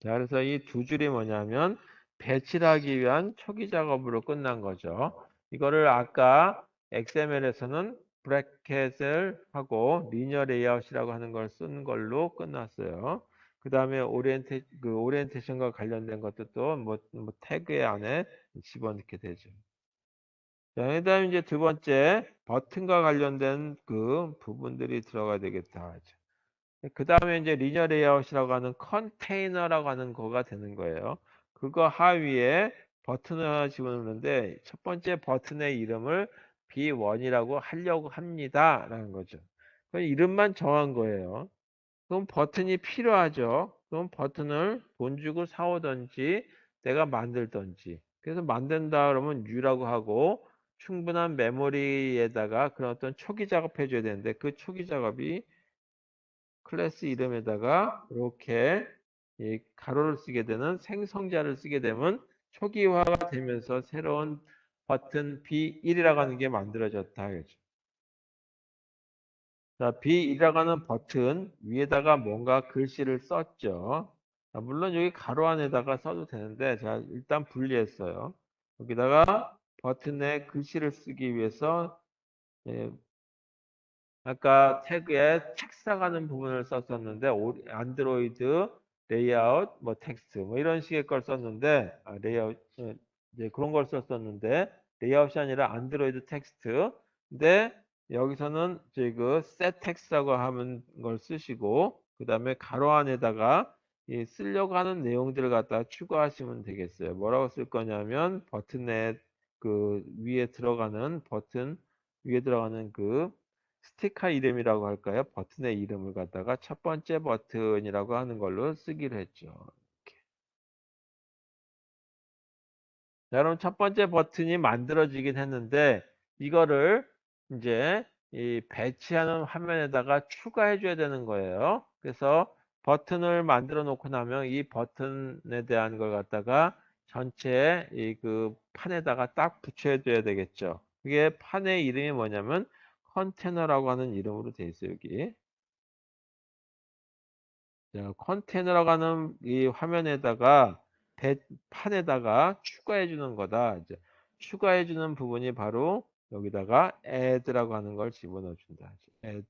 자, 그래서 이 두 줄이 뭐냐면 배치를 하기 위한 초기 작업으로 끝난 거죠. 이거를 아까 XML에서는 브래켓을 하고 리니어 레이아웃이라고 하는 걸 쓴 걸로 끝났어요. 그 다음에 오리엔테이션과 관련된 것도 또 뭐 태그 안에 집어넣게 되죠. 자, 그 다음에 이제 두 번째 버튼과 관련된 그 부분들이 들어가야 되겠다. 그 다음에 이제 리니어 레이아웃이라고 하는 컨테이너라고 하는 거가 되는 거예요. 그거 하위에 버튼을 하나 집어넣는데 첫 번째 버튼의 이름을 B1이라고 하려고 합니다. 라는 거죠. 그 이름만 정한 거예요. 그럼 버튼이 필요하죠. 그럼 버튼을 돈 주고 사오든지 내가 만들든지. 그래서 만든다 그러면 U라고 하고 충분한 메모리에다가 그런 어떤 초기 작업해 줘야 되는데 그 초기 작업이 클래스 이름에다가 이렇게 이 가로를 쓰게 되는 생성자를 쓰게 되면 초기화가 되면서 새로운 버튼 B1이라고 하는 게 만들어졌다. 그죠? 자, B1이라고 하는 버튼 위에다가 뭔가 글씨를 썼죠. 자, 물론 여기 가로 안에다가 써도 되는데 자, 일단 분리했어요. 여기다가 버튼에 글씨를 쓰기 위해서 예, 아까 태그에 책사가는 부분을 썼었는데 안드로이드 레이아웃 뭐 텍스트 뭐 이런 식의 걸 썼는데 레이아웃 이제 그런 걸 썼었는데 레이아웃이 아니라 안드로이드 텍스트 근데 여기서는 저그 set 텍스트라고 하는 걸 쓰시고 그 다음에 가로 안에다가 이 쓰려고 하는 내용들을 갖다 추가하시면 되겠어요. 뭐라고 쓸 거냐면 버튼에 그 위에 들어가는 버튼 위에 들어가는 그 스티커 이름이라고 할까요? 버튼의 이름을 갖다가 첫 번째 버튼이라고 하는 걸로 쓰기로 했죠. 자, 그럼 첫 번째 버튼이 만들어지긴 했는데 이거를 이제 이 배치하는 화면에다가 추가해 줘야 되는 거예요. 그래서 버튼을 만들어 놓고 나면 이 버튼에 대한 걸 갖다가 전체 이 그 판에다가 딱 붙여 줘야 되겠죠. 그게 판의 이름이 뭐냐면 컨테너라고 하는 이름으로 돼 있어요, 여기. 자, 컨테이너라고 하는 이 화면에다가 판에다가 추가해 주는 거다. 이제 추가해 주는 부분이 바로 여기다가 add라고 하는 걸 집어넣어 준다. add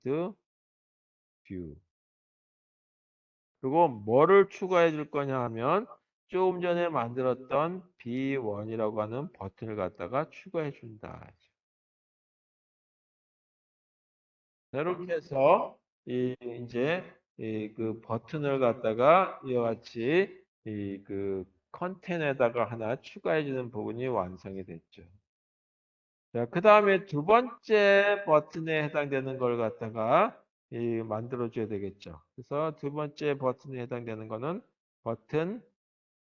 view. 그리고 뭐를 추가해 줄 거냐 하면 조금 전에 만들었던 B1이라고 하는 버튼을 갖다가 추가해 준다. 이렇게 해서 이제 그 버튼을 갖다가 이와 같이 그 컨텐에다가 하나 추가해 주는 부분이 완성이 됐죠. 자, 그 다음에 두 번째 버튼에 해당되는 걸 갖다가 만들어 줘야 되겠죠. 그래서 두 번째 버튼에 해당되는 거는 버튼,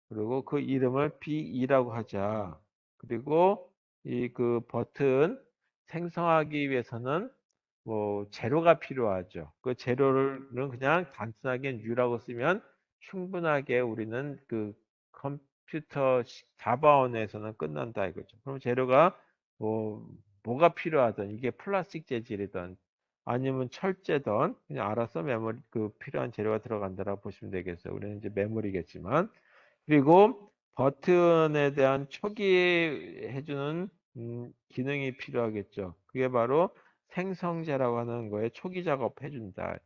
그리고 그 이름을 B2라고 하자. 그리고 그 버튼 생성하기 위해서는 뭐 재료가 필요하죠. 그 재료는 그냥 단순하게 U라고 쓰면 충분하게 우리는 그 컴퓨터 자바원에서는 끝난다 이거죠. 그럼 재료가 뭐 뭐가 필요하든 이게 플라스틱 재질이든 아니면 철제든 그냥 알아서 메모리 그 필요한 재료가 들어간다라고 보시면 되겠어요. 우리는 이제 메모리겠지만. 그리고 버튼에 대한 초기해주는 기능이 필요하겠죠. 그게 바로 생성제라고 하는 거에 초기 작업 해준다.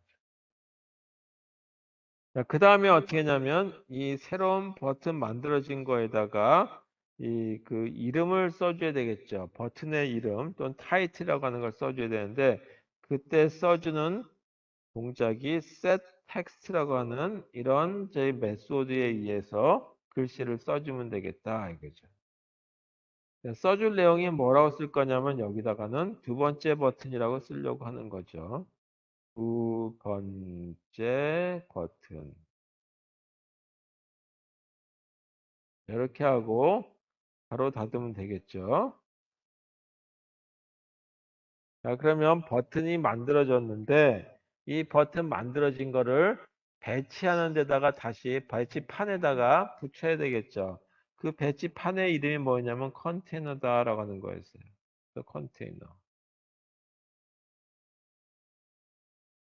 자, 그 다음에 어떻게 하냐면 이 새로운 버튼 만들어진 거에다가 그 이름을 써줘야 되겠죠. 버튼의 이름 또는 타이틀이라고 하는 걸 써줘야 되는데 그때 써주는 동작이 set text라고 하는 이런 저희 메소드에 의해서 글씨를 써주면 되겠다 이거죠. 써줄 내용이 뭐라고 쓸 거냐면 여기다가는 두 번째 버튼이라고 쓰려고 하는 거죠. 두 번째 버튼. 이렇게 하고 바로 닫으면 되겠죠. 자, 그러면 버튼이 만들어졌는데 이 버튼 만들어진 거를 배치하는 데다가 다시 배치판에다가 붙여야 되겠죠. 그 배치판의 이름이 뭐냐면 컨테이너다라고 하는 거였어요. 그 컨테이너.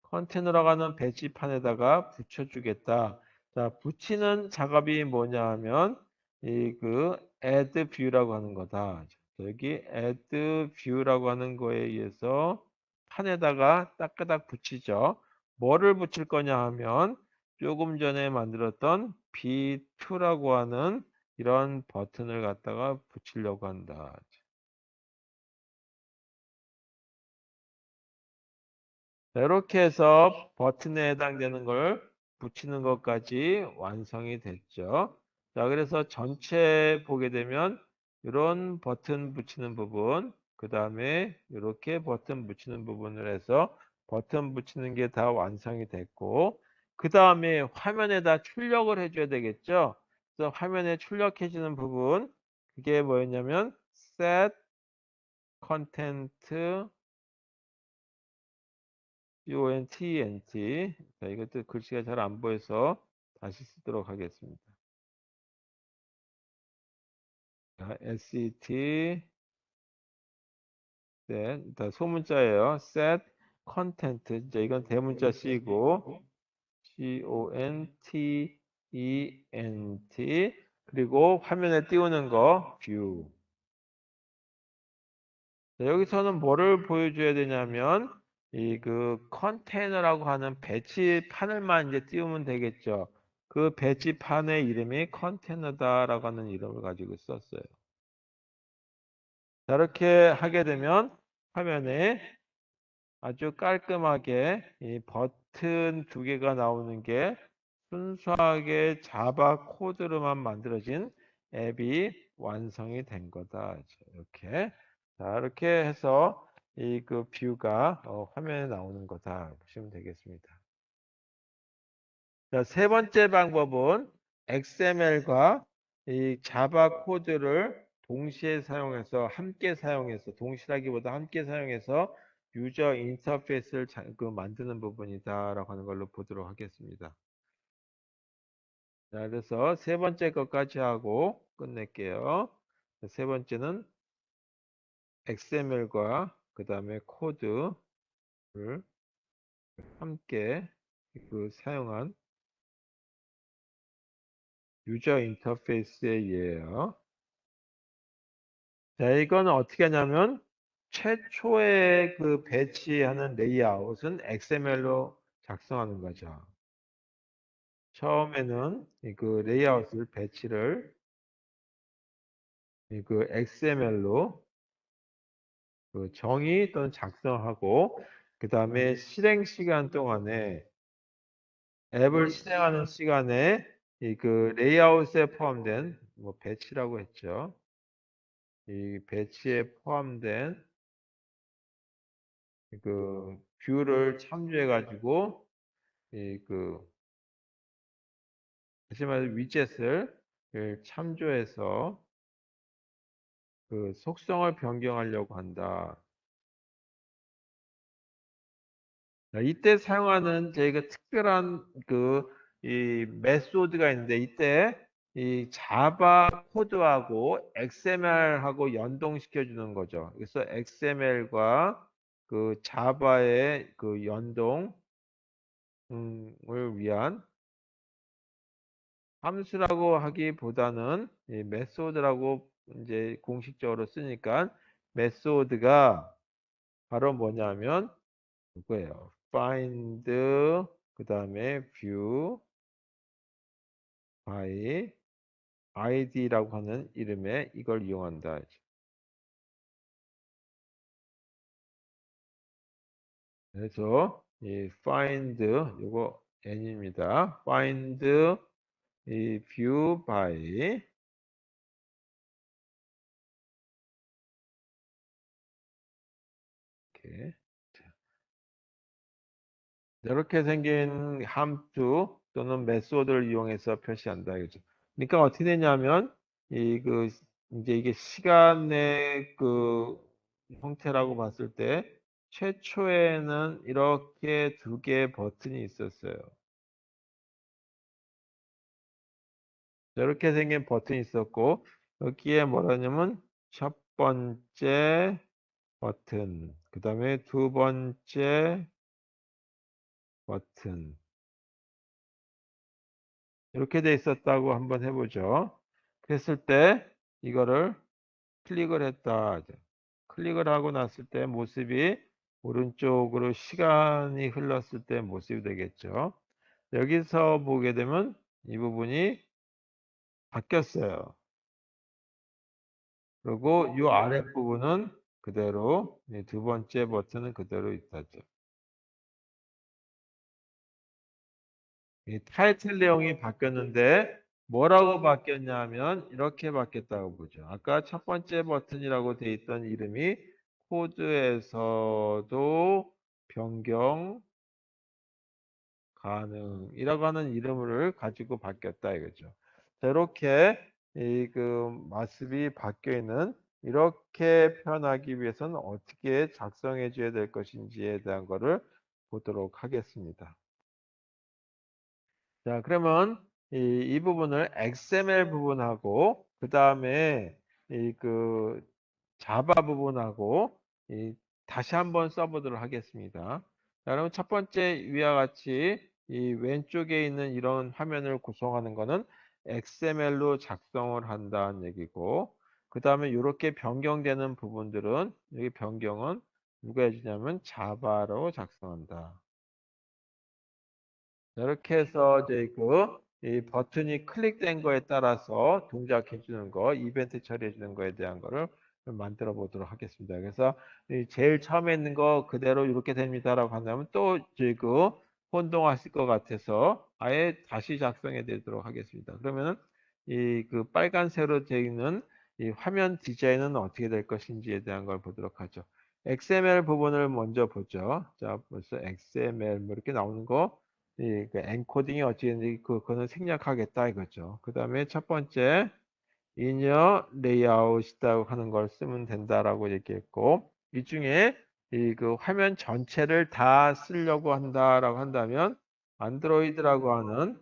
컨테이너라고 하는 배치판에다가 붙여주겠다. 자, 붙이는 작업이 뭐냐 하면 그 add view라고 하는 거다. 여기 add view라고 하는 거에 의해서 판에다가 따끄닥 붙이죠. 뭐를 붙일 거냐 하면 조금 전에 만들었던 B2라고 하는 이런 버튼을 갖다가 붙이려고 한다. 자, 이렇게 해서 버튼에 해당되는 걸 붙이는 것까지 완성이 됐죠. 자, 그래서 전체 보게 되면 이런 버튼 붙이는 부분, 그 다음에 이렇게 버튼 붙이는 부분을 해서 버튼 붙이는 게 다 완성이 됐고, 그 다음에 화면에다 출력을 해줘야 되겠죠. 그래서 화면에 출력해주는 부분, 그게 뭐였냐면 set content content. 자, 이것도 글씨가 잘 안 보여서 다시 쓰도록 하겠습니다. 자, set, set, 소문자예요. set content. 이제 이건 대문자 C고, content. 그리고 화면에 띄우는 거, view. 자, 여기서는 뭐를 보여줘야 되냐면, 그 컨테이너라고 하는 배치판을만 이제 띄우면 되겠죠. 그 배치판의 이름이 컨테이너다라고 하는 이름을 가지고 썼어요. 자, 이렇게 하게 되면 화면에 아주 깔끔하게 이 버튼 두 개가 나오는 게 순수하게 자바 코드로만 만들어진 앱이 완성이 된 거다. 이렇게. 자, 이렇게 해서 이 그 뷰가 화면에 나오는 거다. 보시면 되겠습니다. 자, 세 번째 방법은 XML과 이 자바 코드를 동시에 사용해서 함께 사용해서 동시라기보다 함께 사용해서 유저 인터페이스를 그 만드는 부분이다라고 하는 걸로 보도록 하겠습니다. 자, 그래서 세 번째 것까지 하고 끝낼게요. 세 번째는 XML과 그 다음에 코드를 함께 그 사용한 유저 인터페이스의 예요. 자, 이건 어떻게 하냐면 최초의 그 배치하는 레이아웃은 XML로 작성하는 거죠. 처음에는 그 레이아웃을 배치를 그 XML로 그 정의 또는 작성하고 그 다음에 실행 시간 동안에 앱을 실행하는 시간에 이 그 레이아웃에 포함된 뭐 배치라고 했죠. 이 배치에 포함된 그 뷰를 참조해 가지고 이 그 다시 말해 위젯을 참조해서 그 속성을 변경하려고 한다. 자, 이때 사용하는 저희가 특별한 이 메소드가 있는데 이때 이 자바 코드하고 XML하고 연동시켜 주는 거죠. 그래서 XML과 그 자바의 그 연동을 위한 함수라고 하기보다는 이 메소드라고 이제 공식적으로 쓰니까 메소드가 바로 뭐냐면 이거예요. find 그 다음에 view by id라고 하는 이름에 이걸 이용한다. 그래서 이 find 이거 n입니다. find 이 view by 이렇게 이렇게 생긴 함수 또는 메소드를 이용해서 표시한다 이거죠. 그러니까 어떻게 되냐면 이 이제 이게 시간의 그 형태라고 봤을 때 최초에는 이렇게 두 개의 버튼이 있었어요. 이렇게 생긴 버튼이 있었고 여기에 뭐라냐면 첫 번째 버튼, 그 다음에 두 번째 버튼 이렇게 돼 있었다고 한번 해보죠. 그랬을 때 이거를 클릭을 했다. 클릭을 하고 났을 때 모습이 오른쪽으로 시간이 흘렀을 때 모습이 되겠죠. 여기서 보게 되면 이 부분이 바뀌었어요. 그리고 이 아랫부분은 그대로 두 번째 버튼은 그대로 있다죠. 이 타이틀 내용이 바뀌었는데 뭐라고 바뀌었냐면 이렇게 바뀌었다고 보죠. 아까 첫 번째 버튼이라고 돼 있던 이름이 코드에서도 변경 가능이라고 하는 이름을 가지고 바뀌었다 이거죠. 자, 이렇게 이 모습이 바뀌어 있는 이렇게 표현하기 위해서는 어떻게 작성해 줘야 될 것인지에 대한 거를 보도록 하겠습니다. 자, 그러면 이 부분을 XML 부분하고 그 다음에 이 자바 부분하고 다시 한번 써보도록 하겠습니다. 자, 그러면 첫 번째 위와 같이 이 왼쪽에 있는 이런 화면을 구성하는 것은 XML로 작성을 한다는 얘기고 그 다음에 이렇게 변경되는 부분들은 여기 변경은 누가 해주냐면 자바로 작성한다. 이렇게 해서 이제 이 버튼이 클릭된 거에 따라서 동작해 주는 거, 이벤트 처리해 주는 거에 대한 거를 만들어 보도록 하겠습니다. 그래서 이 제일 처음에 있는 거 그대로 이렇게 됩니다라고 한다면 또 이제 혼동하실 것 같아서 아예 다시 작성해 드리도록 하겠습니다. 그러면은 이 빨간색으로 되어 있는 이 화면 디자인은 어떻게 될 것인지에 대한 걸 보도록 하죠. XML 부분을 먼저 보죠. 자, 벌써 XML 뭐 이렇게 나오는 거 엔코딩이 어찌 됐는지 그거는 생략하겠다 이거죠. 그 다음에 첫 번째 인여 레이아웃이라고 하는 걸 쓰면 된다라고 얘기했고 이 중에 이 화면 전체를 다 쓰려고 한다라고 한다면 안드로이드라고 하는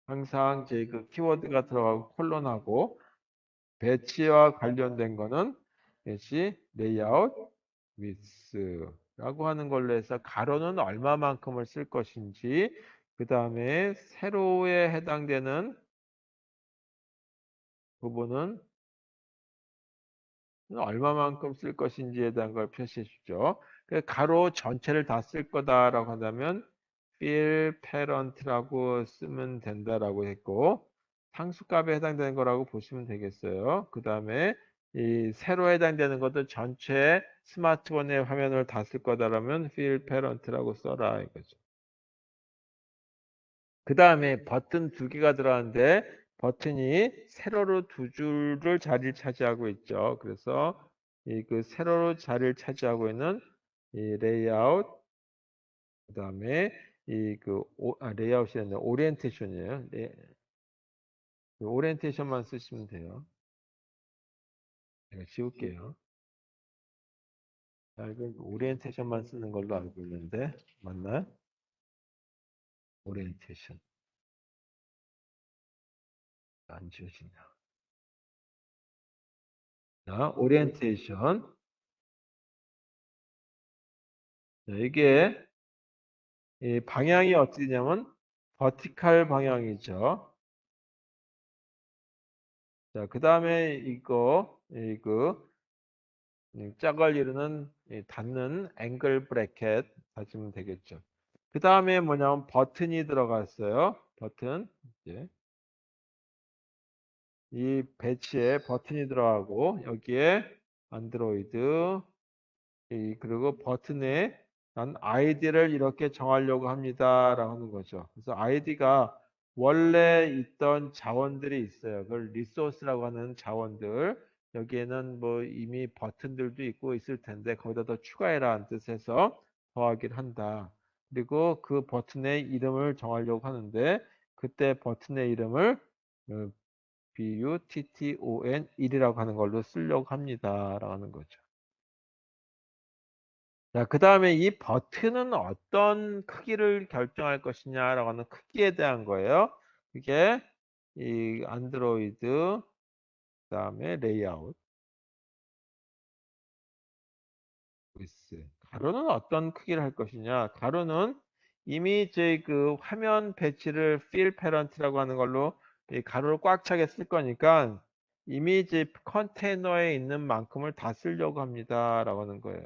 항상 제 키워드가 들어가고 콜론하고 배치와 관련된 거는 배치 레이아웃 위스라고 하는 걸로 해서 가로는 얼마만큼을 쓸 것인지 그 다음에 세로에 해당되는 부분은 얼마만큼 쓸 것인지에 대한 걸 표시해 주죠. 가로 전체를 다 쓸 거다라고 한다면 fill parent라고 쓰면 된다라고 했고 상수값에 해당되는 거라고 보시면 되겠어요. 그 다음에 이 세로 해당되는 것도 전체 스마트폰의 화면을 다 쓸 거다라면 fill parent라고 써라 이거죠. 그 다음에 버튼 두 개가 들어가는데 버튼이 세로로 두 줄을 자리를 차지하고 있죠. 그래서 이 그 세로로 자리를 차지하고 있는 이 레이아웃, 그 다음에 레이아웃이 아니라 오리엔테이션이에요. 그 오리엔테이션만 쓰시면 돼요. 제가 지울게요. 이건 오리엔테이션만 쓰는 걸로 알고 있는데 맞나요? 오리엔테이션 안 지워지냐? 자, 오리엔테이션. 자, 이게 이 방향이 어떻게 되냐면 버티칼 방향이죠. 자, 그 다음에 짝을 이루는 닫는 앵글 브래켓 다시면 되겠죠. 그 다음에 뭐냐면 버튼이 들어갔어요. 버튼. 이제 이 배치에 버튼이 들어가고 여기에 안드로이드 그리고 버튼에 난 아이디를 이렇게 정하려고 합니다라고 하는 거죠. 그래서 아이디가 원래 있던 자원들이 있어요. 그걸 리소스라고 하는 자원들. 여기에는 뭐 이미 버튼들도 있고 있을 텐데 거기다 더 추가해라는 뜻에서 더하기를 한다. 그리고 그 버튼의 이름을 정하려고 하는데 그때 버튼의 이름을 어, button 1이라고 하는 걸로 쓰려고 합니다라고 하는 거죠. 자, 그 다음에 이 버튼은 어떤 크기를 결정할 것이냐라고 하는 크기에 대한 거예요. 이게 이 안드로이드, 그 다음에 레이아웃, 보이스. 가로는 어떤 크기를 할 것이냐. 가로는 이미 저희 그 화면 배치를 fill parent라고 하는 걸로 이 가로를 꽉 차게 쓸 거니까 이미지 컨테이너에 있는 만큼을 다 쓰려고 합니다라고 하는 거예요.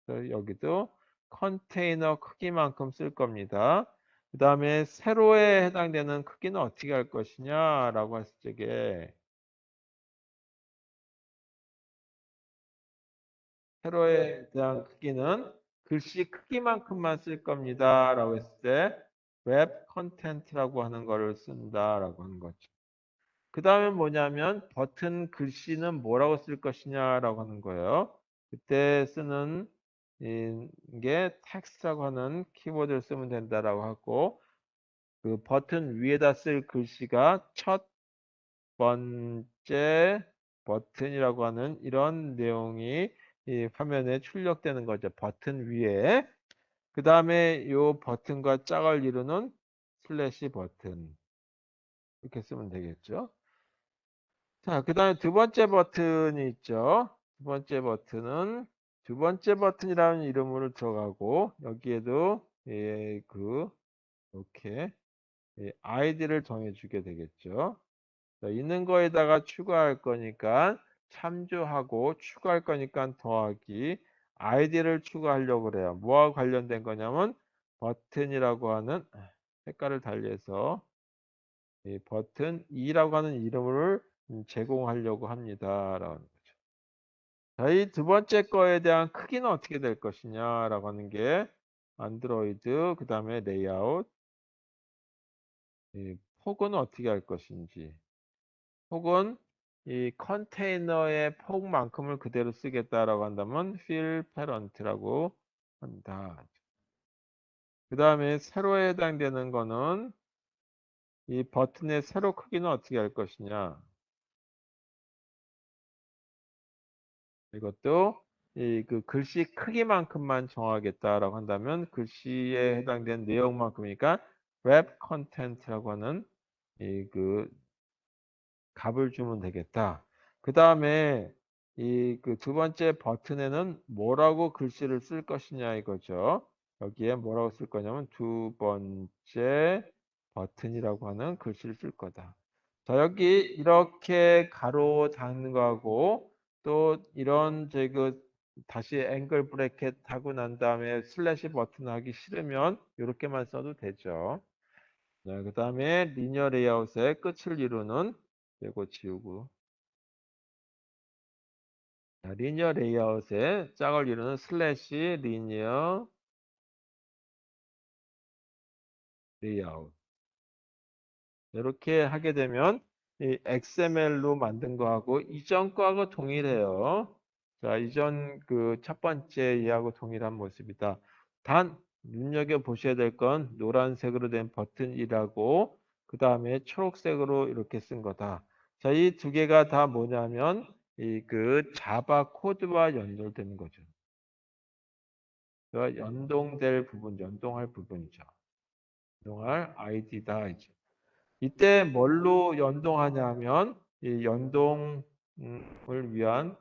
그래서 여기도 컨테이너 크기만큼 쓸 겁니다. 그 다음에 세로에 해당되는 크기는 어떻게 할 것이냐라고 했을 적에 세로에 대한 크기는 글씨 크기만큼만 쓸 겁니다. 라고 했을 때 웹 컨텐트라고 하는 거를 쓴다라고 하는 거죠. 그 다음에 뭐냐면 버튼 글씨는 뭐라고 쓸 것이냐라고 하는 거예요. 그때 쓰는 게 텍스트라고 하는 키워드를 쓰면 된다라고 하고 그 버튼 위에다 쓸 글씨가 첫 번째 버튼이라고 하는 이런 내용이 이 화면에 출력되는 거죠. 버튼 위에. 그 다음에 이 버튼과 짝을 이루는 슬래시 버튼. 이렇게 쓰면 되겠죠. 자, 그 다음에 두 번째 버튼이 있죠. 두 번째 버튼이라는 이름으로 들어가고 여기에도 이렇게 아이디를 정해주게 되겠죠. 자, 있는 거에다가 추가할 거니까 참조하고 추가할 거니까 더하기 아이디를 추가하려고 그래요. 뭐와 관련된 거냐면 버튼이라고 하는 색깔을 달리해서 이 버튼 2라고 하는 이름을 제공하려고 합니다. 라는 거죠. 자, 이 두 번째 거에 대한 크기는 어떻게 될 것이냐라고 하는 게 안드로이드, 그 다음에 레이아웃, 이 폭은 어떻게 할 것인지 혹은 이 컨테이너의 폭만큼을 그대로 쓰겠다라고 한다면 fill parent라고 한다. 그 다음에 세로에 해당되는 거는 이 버튼의 세로 크기는 어떻게 할 것이냐. 이것도 이 그 글씨 크기만큼만 정하겠다라고 한다면 글씨에 해당되는 내용만큼이니까 wrap content라고 하는 그 값을 주면 되겠다. 그 다음에 이 그 두 번째 버튼에는 뭐라고 글씨를 쓸 것이냐 이거죠. 여기에 뭐라고 쓸 거냐면 두 번째 버튼이라고 하는 글씨를 쓸 거다. 자, 여기 이렇게 가로 닫는 거하고 또 이런 다시 앵글 브래켓 하고 난 다음에 슬래시 버튼 하기 싫으면 이렇게만 써도 되죠. 네, 그 다음에 리니어 레이아웃의 끝을 이루는 빼고 지우고 자, 리니어 레이아웃의 짝을 이루는 슬래시 리니어 레이아웃. 이렇게 하게 되면 이 XML로 만든 거하고 이전 거하고 동일해요. 자, 이전 그 첫 번째 이하고 동일한 모습이다. 단 눈여겨 보셔야 될 건 노란색으로 된 버튼이라고 그 다음에 초록색으로 이렇게 쓴 거다. 자, 이 두 개가 다 뭐냐면 이 그 자바 코드와 연결되는 거죠. 그 연동될 부분, 연동할 부분이죠. 연동할 아이디다 이제. 이때 뭘로 연동하냐면 이 연동을 위한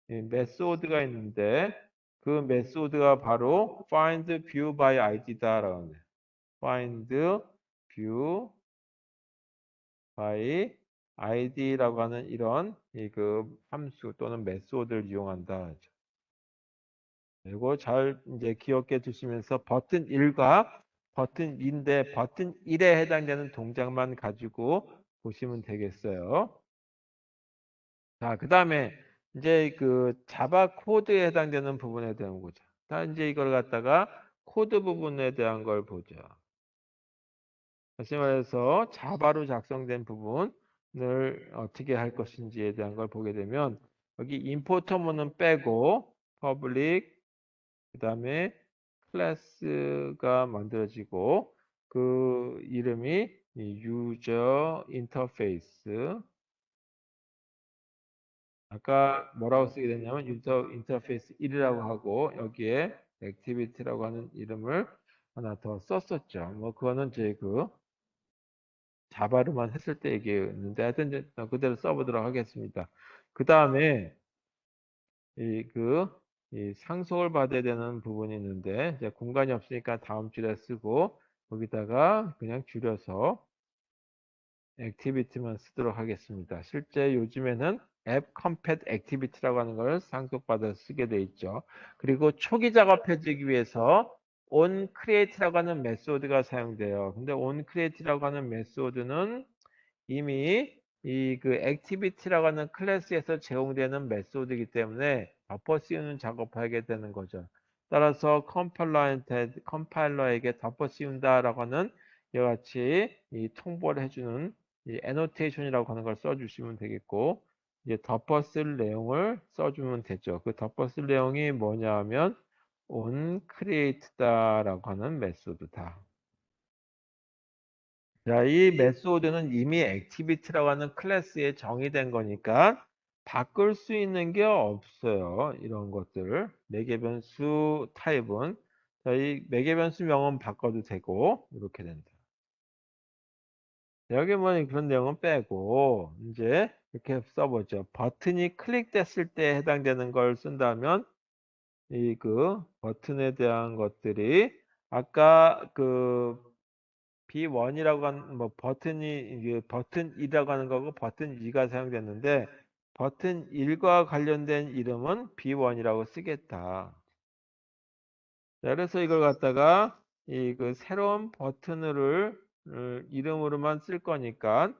이 메소드가 있는데 그 메소드가 바로 find view by id다라고 합니다. find view by id라고 하는 이런 이 그 함수 또는 메소드를 이용한다. 이거 잘 이제 기억해 두시면서 버튼 1과 버튼 2인데 버튼 1에 해당되는 동작만 가지고 보시면 되겠어요. 자, 그 다음에 이제 그 자바 코드에 해당되는 부분에 대한 거죠. 자, 이제 이걸 갖다가 코드 부분에 대한 걸 보죠. 다시 말해서 자바로 작성된 부분을 어떻게 할 것인지에 대한 걸 보게 되면 여기 임포터문은 빼고 퍼블릭 그다음에 클래스가 만들어지고 그 이름이 유저 인터페이스 아까 뭐라고 쓰게 됐냐면 유저 인터페이스 1이라고 하고 여기에 액티비티라고 하는 이름을 하나 더 썼었죠. 뭐 그거는 제 그 자바로만 했을 때 얘기였는데 하여튼 이제 그대로 써보도록 하겠습니다. 그 다음에 이 이 상속을 받아야 되는 부분이 있는데 이제 공간이 없으니까 다음 줄에 쓰고 거기다가 그냥 줄여서 액티비티만 쓰도록 하겠습니다. 실제 요즘에는 앱 컴팻 액티비티라고 하는 걸 상속받아 쓰게 돼 있죠. 그리고 초기 작업해주기 위해서 on create라고 하는 메소드가 사용돼요. 근데 on create라고 하는 메소드는 이미 이 그 액티비티라고 하는 클래스에서 제공되는 메소드이기 때문에 덮어 씌우는 작업을 하게 되는 거죠. 따라서 컴파일러에게 덮어 씌운다라고 하는 이와 같이 이 통보를 해주는 이 애노테이션이라고 하는 걸 써주시면 되겠고 이제 덮어 쓸 내용을 써주면 되죠. 그 덮어 쓸 내용이 뭐냐 하면 on create다라고 하는 메소드다. 자, 이 메소드는 이미 액티비티라고 하는 클래스에 정의된 거니까 바꿀 수 있는 게 없어요. 이런 것들. 매개 변수 타입은 자, 이 매개 변수 명은 바꿔도 되고 이렇게 된다. 여기 뭐 그런 내용은 빼고 이제 이렇게 써보죠. 버튼이 클릭됐을 때 해당되는 걸 쓴다면 이 그 버튼에 대한 것들이 아까 그 B1이라고 하는 뭐 버튼이 이게 버튼 2라고 하는 거고 버튼 2가 사용됐는데 버튼 1과 관련된 이름은 B1이라고 쓰겠다. 자, 그래서 이걸 갖다가 이 그 새로운 버튼을 이름으로만 쓸 거니까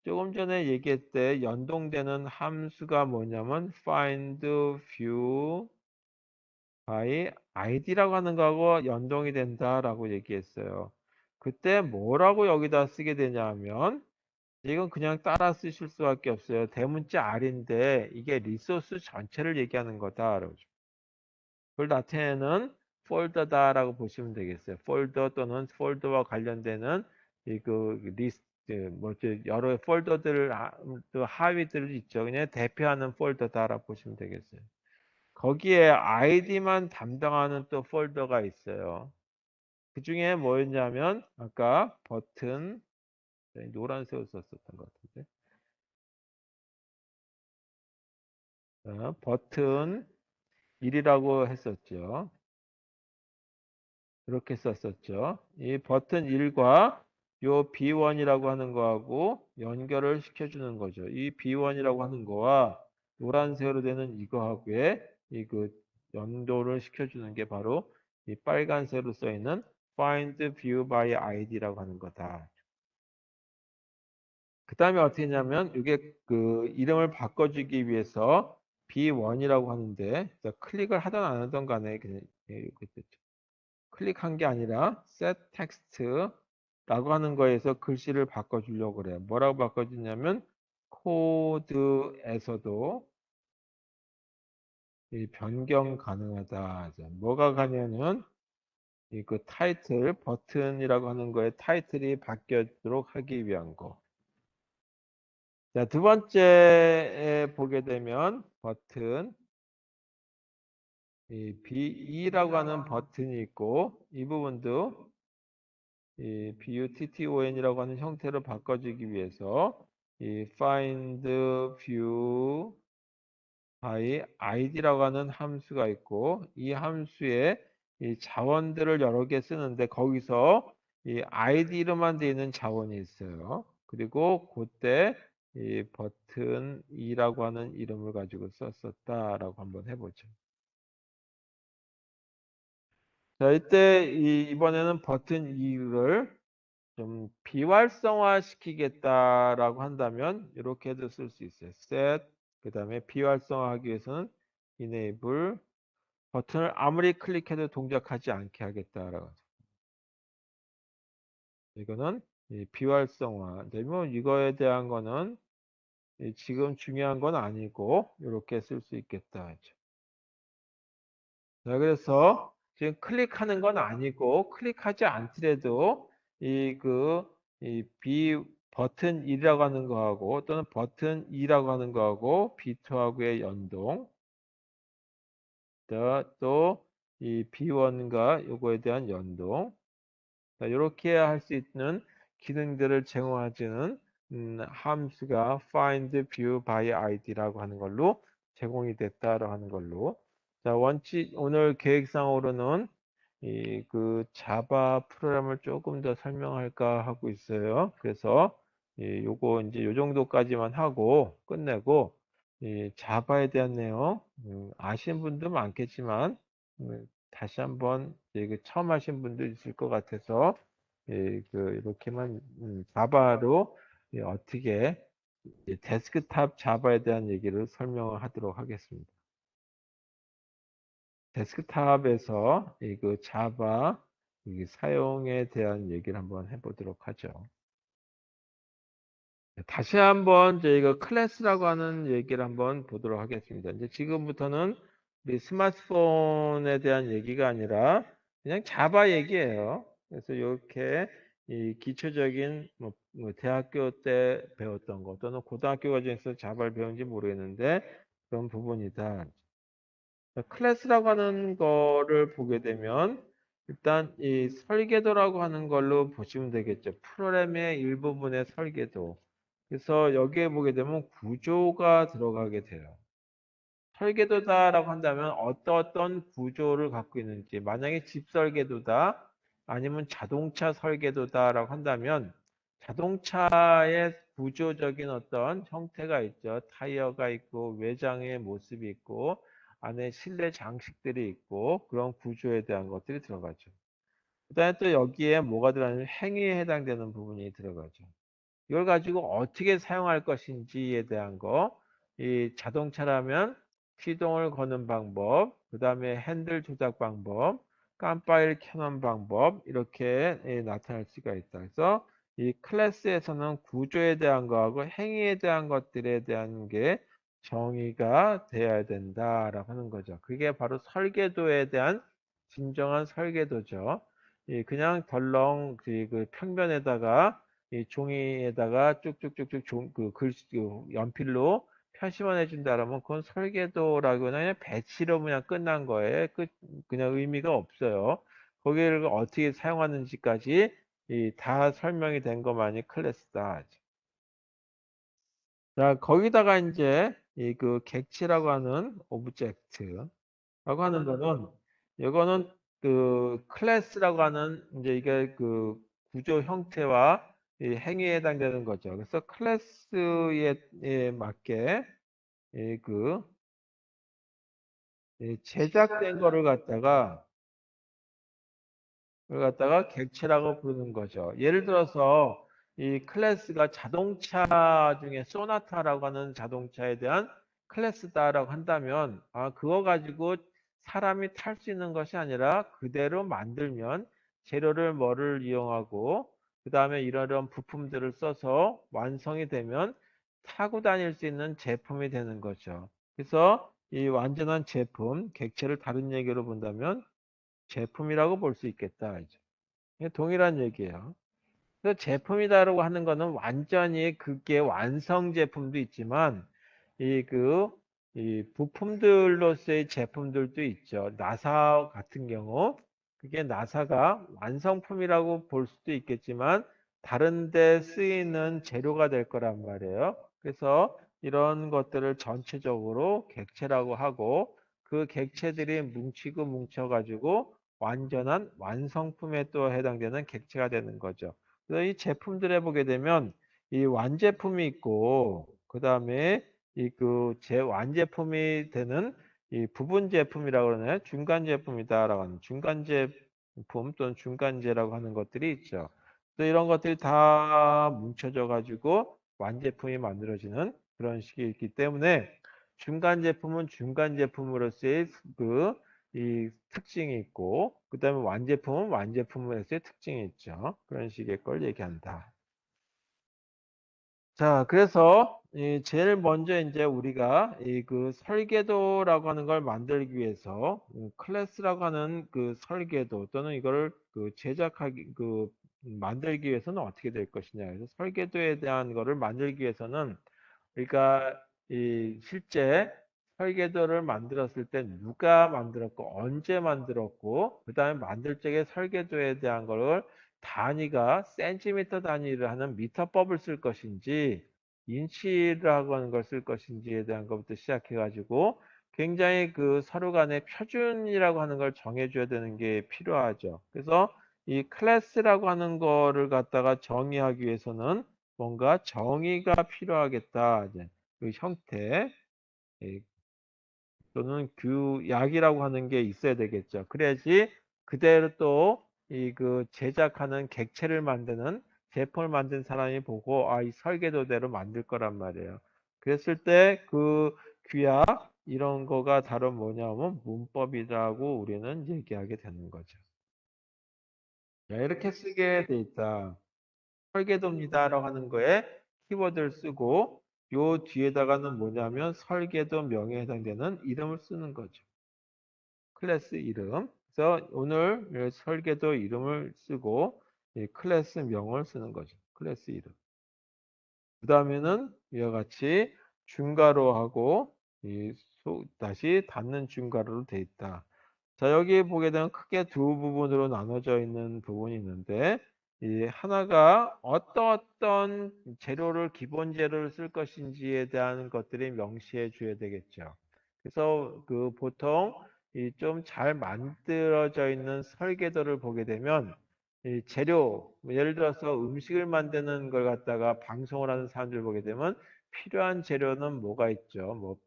조금 전에 얘기했을 때 연동되는 함수가 뭐냐면 find view by id라고 하는 거하고 연동이 된다라고 얘기했어요. 그때 뭐라고 여기다 쓰게 되냐면 이건 그냥 따라 쓰실 수밖에 없어요. 대문자 R인데 이게 리소스 전체를 얘기하는 거다라고. 그걸 나타내는 폴더다라고 보시면 되겠어요. 폴더 또는 폴더와 관련되는 이 그 리스트 뭐지 여러 폴더들 또 하위들 있죠. 그냥 대표하는 폴더다라고 보시면 되겠어요. 거기에 아이디만 담당하는 또 폴더가 있어요. 그 중에 뭐였냐면 아까 버튼 노란색으로 썼었던 것 같은데 버튼 1이라고 했었죠. 이렇게 썼었죠. 이 버튼 1과 요 B1이라고 하는 거하고 연결을 시켜주는 거죠. 이 B1이라고 하는 거와 노란색으로 되는 이거하고의 이 그 연도를 시켜주는 게 바로 이 빨간색으로 써 있는 find view by id라고 하는 거다. 그 다음에 어떻게 했냐면 이게 그 이름을 바꿔주기 위해서 B1이라고 하는데 자, 클릭을 하든 안 하든 간에 그냥 이렇게 됐죠. 클릭한 게 아니라 set text라고 하는 거에서 글씨를 바꿔주려고 그래요. 뭐라고 바꿔주냐면 코드에서도 이 변경 가능하다. 자, 뭐가 가냐면 이 그 타이틀 버튼이라고 하는 거에 타이틀이 바뀌도록 하기 위한 거. 자, 두 번째에 보게 되면 버튼 이 B2라고 하는 버튼이 있고 이 부분도 이 button이라고 하는 형태로 바꿔주기 위해서 이 find view by id라고 하는 함수가 있고 이 함수에 이 자원들을 여러 개 쓰는데 거기서 이 id로만 되어 있는 자원이 있어요. 그리고 그때 이 버튼 2라고 하는 이름을 가지고 썼었다라고 한번 해보죠. 자, 이때 이번에는 버튼 2를 좀 비활성화 시키겠다라고 한다면 이렇게도 쓸 수 있어요. set 그 다음에 비활성화하기 위해서는 enable 버튼을 아무리 클릭해도 동작하지 않게 하겠다라고. 이거는 이 비활성화. 되면 이거에 대한 거는 지금 중요한 건 아니고 이렇게 쓸 수 있겠다. 자, 그래서 지금 클릭하는 건 아니고 클릭하지 않더라도 이 B 버튼 1이라고 하는 거하고 또는 버튼 2라고 하는 거하고 B2하고의 연동 또 이 B1과 요거에 대한 연동 이렇게 할 수 있는 기능들을 제공하지는 함수가 find view by id라고 하는 걸로 제공이 됐다라고 하는 걸로 자 오늘 계획상으로는 이 그 자바 프로그램을 조금 더 설명할까 하고 있어요. 그래서 요거 이제 요 정도까지만 하고 끝내고 이 자바에 대한 내용 아시는 분도 많겠지만 다시 한번 그 처음 하신 분도 있을 것 같아서 이렇게만 자바로 어떻게 데스크탑 자바에 대한 얘기를 설명을 하도록 하겠습니다. 데스크탑에서 그 자바 사용에 대한 얘기를 한번 해보도록 하죠. 다시 한번 저희가 클래스라고 하는 얘기를 한번 보도록 하겠습니다. 이제 지금부터는 우리 스마트폰에 대한 얘기가 아니라 그냥 자바 얘기예요. 그래서 이렇게 이 기초적인 뭐 대학교 때 배웠던 거 또는 고등학교 과정에서 자바를 배운지 모르겠는데 그런 부분이다. 클래스라고 하는 거를 보게 되면 일단 이 설계도라고 하는 걸로 보시면 되겠죠. 프로그램의 일부분의 설계도. 그래서 여기에 보게 되면 구조가 들어가게 돼요. 설계도다라고 한다면 어떤 구조를 갖고 있는지 만약에 집 설계도다 아니면 자동차 설계도다라고 한다면 자동차의 구조적인 어떤 형태가 있죠. 타이어가 있고 외장의 모습이 있고 안에 실내 장식들이 있고 그런 구조에 대한 것들이 들어가죠. 그다음에 또 여기에 뭐가 들어가냐면 행위에 해당되는 부분이 들어가죠. 이걸 가지고 어떻게 사용할 것인지에 대한 거, 이 자동차라면 시동을 거는 방법, 그 다음에 핸들 조작 방법, 깜빡이를 켜는 방법, 이렇게 나타날 수가 있다. 그래서 이 클래스에서는 구조에 대한 거하고 행위에 대한 것들에 대한 게 정의가 되어야 된다라고 하는 거죠. 그게 바로 설계도에 대한 진정한 설계도죠. 그냥 덜렁 그 평면에다가 이 종이에다가 쭉쭉쭉쭉 글씨, 연필로 표시만 해준다라면 그건 설계도라거나 그냥 배치로 그냥 끝난 거예요. 그냥 의미가 없어요. 거기를 어떻게 사용하는지까지 다 설명이 된 것만이 클래스다. 자, 거기다가 이제 그 객체라고 하는 오브젝트라고 하는 거는 이거는 그 클래스라고 하는 이제 이게 그 구조 형태와 이 행위에 해당되는 거죠. 그래서 클래스에 맞게 그 제작된 거를 갖다가 객체라고 부르는 거죠. 예를 들어서 이 클래스가 자동차 중에 소나타라고 하는 자동차에 대한 클래스다라고 한다면, 그거 가지고 사람이 탈 수 있는 것이 아니라 그대로 만들면 재료를 뭐를 이용하고 그 다음에 이런 부품들을 써서 완성이 되면 타고 다닐 수 있는 제품이 되는 거죠. 그래서 이 완전한 제품, 객체를 다른 얘기로 본다면 제품이라고 볼 수 있겠다. 이게 동일한 얘기예요. 그 제품이다라고 하는 거는 완전히 그게 완성 제품도 있지만 이 이 부품들로서의 제품들도 있죠. 나사 같은 경우 그게 나사가 완성품이라고 볼 수도 있겠지만 다른 데 쓰이는 재료가 될 거란 말이에요. 그래서 이런 것들을 전체적으로 객체라고 하고 그 객체들이 뭉치고 뭉쳐가지고 완전한 완성품에 또 해당되는 객체가 되는 거죠. 그래서 이 제품들에 보게 되면 이 완제품이 있고 그다음에 이 제 완제품이 되는 이 부분 제품이라고 그러나요? 중간 제품이다라고 하는 중간 제품 또는 중간재라고 하는 것들이 있죠. 또 이런 것들이 다 뭉쳐져 가지고 완제품이 만들어지는 그런 식이 있기 때문에 중간 제품은 중간 제품으로서의 이 특징이 있고 그다음에 완제품은 완제품으로서의 특징이 있죠. 그런 식의 걸 얘기한다. 자, 그래서 제일 먼저 이제 우리가 이 설계도라고 하는 걸 만들기 위해서 클래스라고 하는 그 설계도 또는 이거를 제작하기 만들기 위해서는 어떻게 될 것이냐. 그래서 설계도에 대한 거를 만들기 위해서는 그러니까 이 실제 설계도를 만들었을 때 누가 만들었고 언제 만들었고 그다음에 만들 적에 설계도에 대한 거를 단위가 센티미터 단위를 하는 미터법을 쓸 것인지 인치라고 하는 걸 쓸 것인지에 대한 것부터 시작해 가지고 굉장히 서로 간의 표준이라고 하는 걸 정해줘야 되는 게 필요하죠. 그래서 이 클래스라고 하는 거를 갖다가 정의하기 위해서는 뭔가 정의가 필요하겠다. 이제 그 형태 예, 또는 규약이라고 하는 게 있어야 되겠죠. 그래야지 그대로 또 이 제작하는 객체를 만드는 제품을 만든 사람이 보고 이 설계도대로 만들 거란 말이에요. 그랬을 때 규약 이런 거가 다른 뭐냐면 문법이라고 우리는 얘기하게 되는 거죠. 자, 이렇게 쓰게 돼 있다. 설계도입니다라고 하는 거에 키워드를 쓰고 요 뒤에다가는 뭐냐면 설계도 명에 해당되는 이름을 쓰는 거죠. 클래스 이름. 그래서 오늘 설계도 이름을 쓰고 이 클래스 명을 쓰는 거죠. 클래스 이름. 그 다음에는 이와 같이 중괄호 하고 다시 닫는 중괄호로 돼 있다. 자, 여기 보게 되면 크게 두 부분으로 나눠져 있는 부분이 있는데, 이 하나가 어떤 재료를, 기본 재료를 쓸 것인지에 대한 것들이 명시해 줘야 되겠죠. 그래서 보통 이 좀 잘 만들어져 있는 설계도를 보게 되면, 이 재료, 예를 들어서 음식을 만드는 걸 갖다가 방송을 하는 사람들 보게 되면 필요한 재료는 뭐가 있죠? 뭐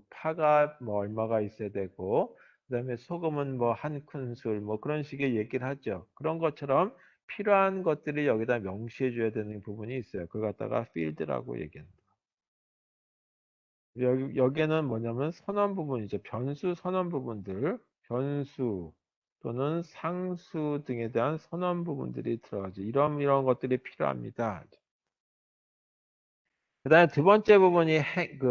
파가 뭐 얼마가 있어야 되고, 그다음에 소금은 뭐 한 큰술 뭐 그런 식의 얘기를 하죠. 그런 것처럼 필요한 것들이 여기다 명시해 줘야 되는 부분이 있어요. 그걸 갖다가 필드라고 얘기합니다. 여기에는 뭐냐면 선언 부분이죠. 변수 선언 부분들, 변수 또는 상수 등에 대한 선언 부분들이 들어가죠. 이런 것들이 필요합니다. 그다음에 두 번째 부분이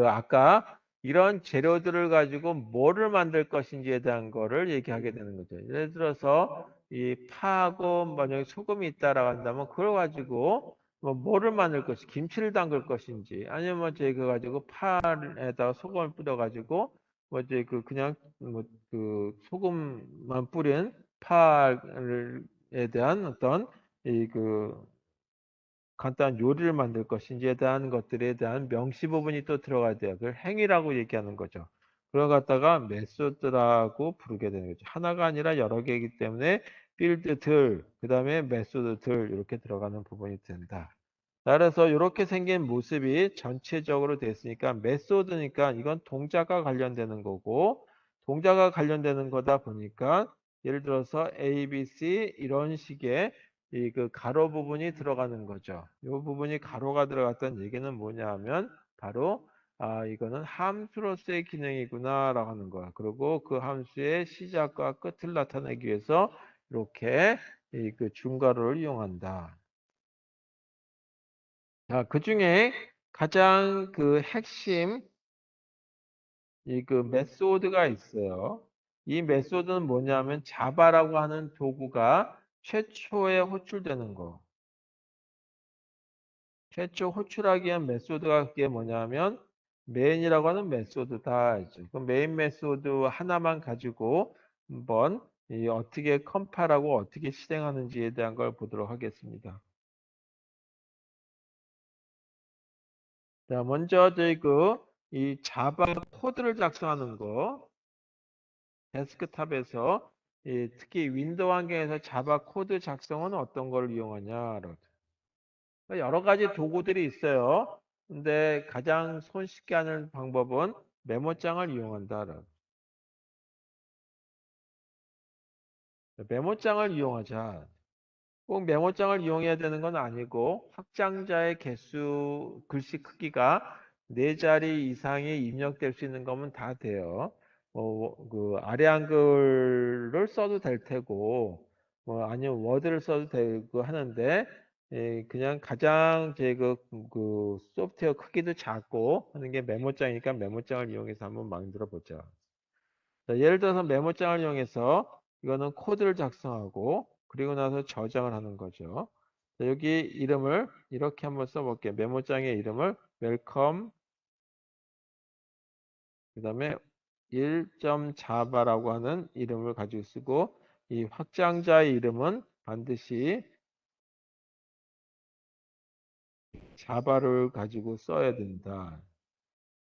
아까 이런 재료들을 가지고 뭐를 만들 것인지에 대한 거를 얘기하게 되는 거죠. 예를 들어서 이 파하고 만약에 소금이 있다라고 한다면 그걸 가지고 뭐를 만들 것이 김치를 담글 것인지 아니면 뭐 이제 그거 가지고 파에다가 소금을 뿌려 가지고 뭐 이제 그냥 뭐 소금만 뿌린 파에 대한 어떤 이그 간단한 요리를 만들 것인지에 대한 것들에 대한 명시 부분이 또 들어가야 돼요. 그걸 행위라고 얘기하는 거죠. 그걸 갖다가 메소드라고 부르게 되는 거죠. 하나가 아니라 여러 개이기 때문에 필드들, 그 다음에 메소드들 이렇게 들어가는 부분이 된다. 따라서 이렇게 생긴 모습이 전체적으로 됐으니까 메소드니까 이건 동작과 관련되는 거고 동작과 관련되는 거다 보니까 예를 들어서 A, B, C 이런 식의 이 그 가로 부분이 들어가는 거죠. 이 부분이 가로가 들어갔다는 얘기는 뭐냐 하면 바로 이거는 함수로서의 기능이구나라고 하는 거야. 그리고 그 함수의 시작과 끝을 나타내기 위해서 이렇게 이 그 중괄호를 이용한다. 자, 그 중에 가장 그 핵심 이 그 메소드가 있어요. 이 메소드는 뭐냐면 자바라고 하는 도구가 최초에 호출되는 거. 최초 호출하기 위한 메소드가 그게 뭐냐면 메인이라고 하는 메소드다. 그 메인 메소드 하나만 가지고 한번 이 어떻게 컴파일하고 어떻게 실행하는지에 대한 걸 보도록 하겠습니다. 자, 먼저 저희 이 자바 코드를 작성하는 거 데스크탑에서 특히 윈도우 환경에서 자바 코드 작성은 어떤 걸 이용하냐? 여러 가지 도구들이 있어요. 근데 가장 손쉽게 하는 방법은 메모장을 이용한다. 메모장을 이용하자. 꼭 메모장을 이용해야 되는 건 아니고 확장자의 개수 글씨 크기가 4자리 이상이 입력될 수 있는 거면 다 돼요. 그 아래 한글을 써도 될 테고 아니면 워드를 써도 되고 하는데 그냥 가장 그 소프트웨어 크기도 작고 하는 게 메모장이니까 메모장을 이용해서 한번 만들어 보자. 자, 예를 들어서 메모장을 이용해서 이거는 코드를 작성하고 그리고 나서 저장을 하는 거죠. 자, 여기 이름을 이렇게 한번 써볼게요. 메모장의 이름을 welcome 그 다음에 1.java라고 하는 이름을 가지고 쓰고 이 확장자의 이름은 반드시 자바를 가지고 써야 된다.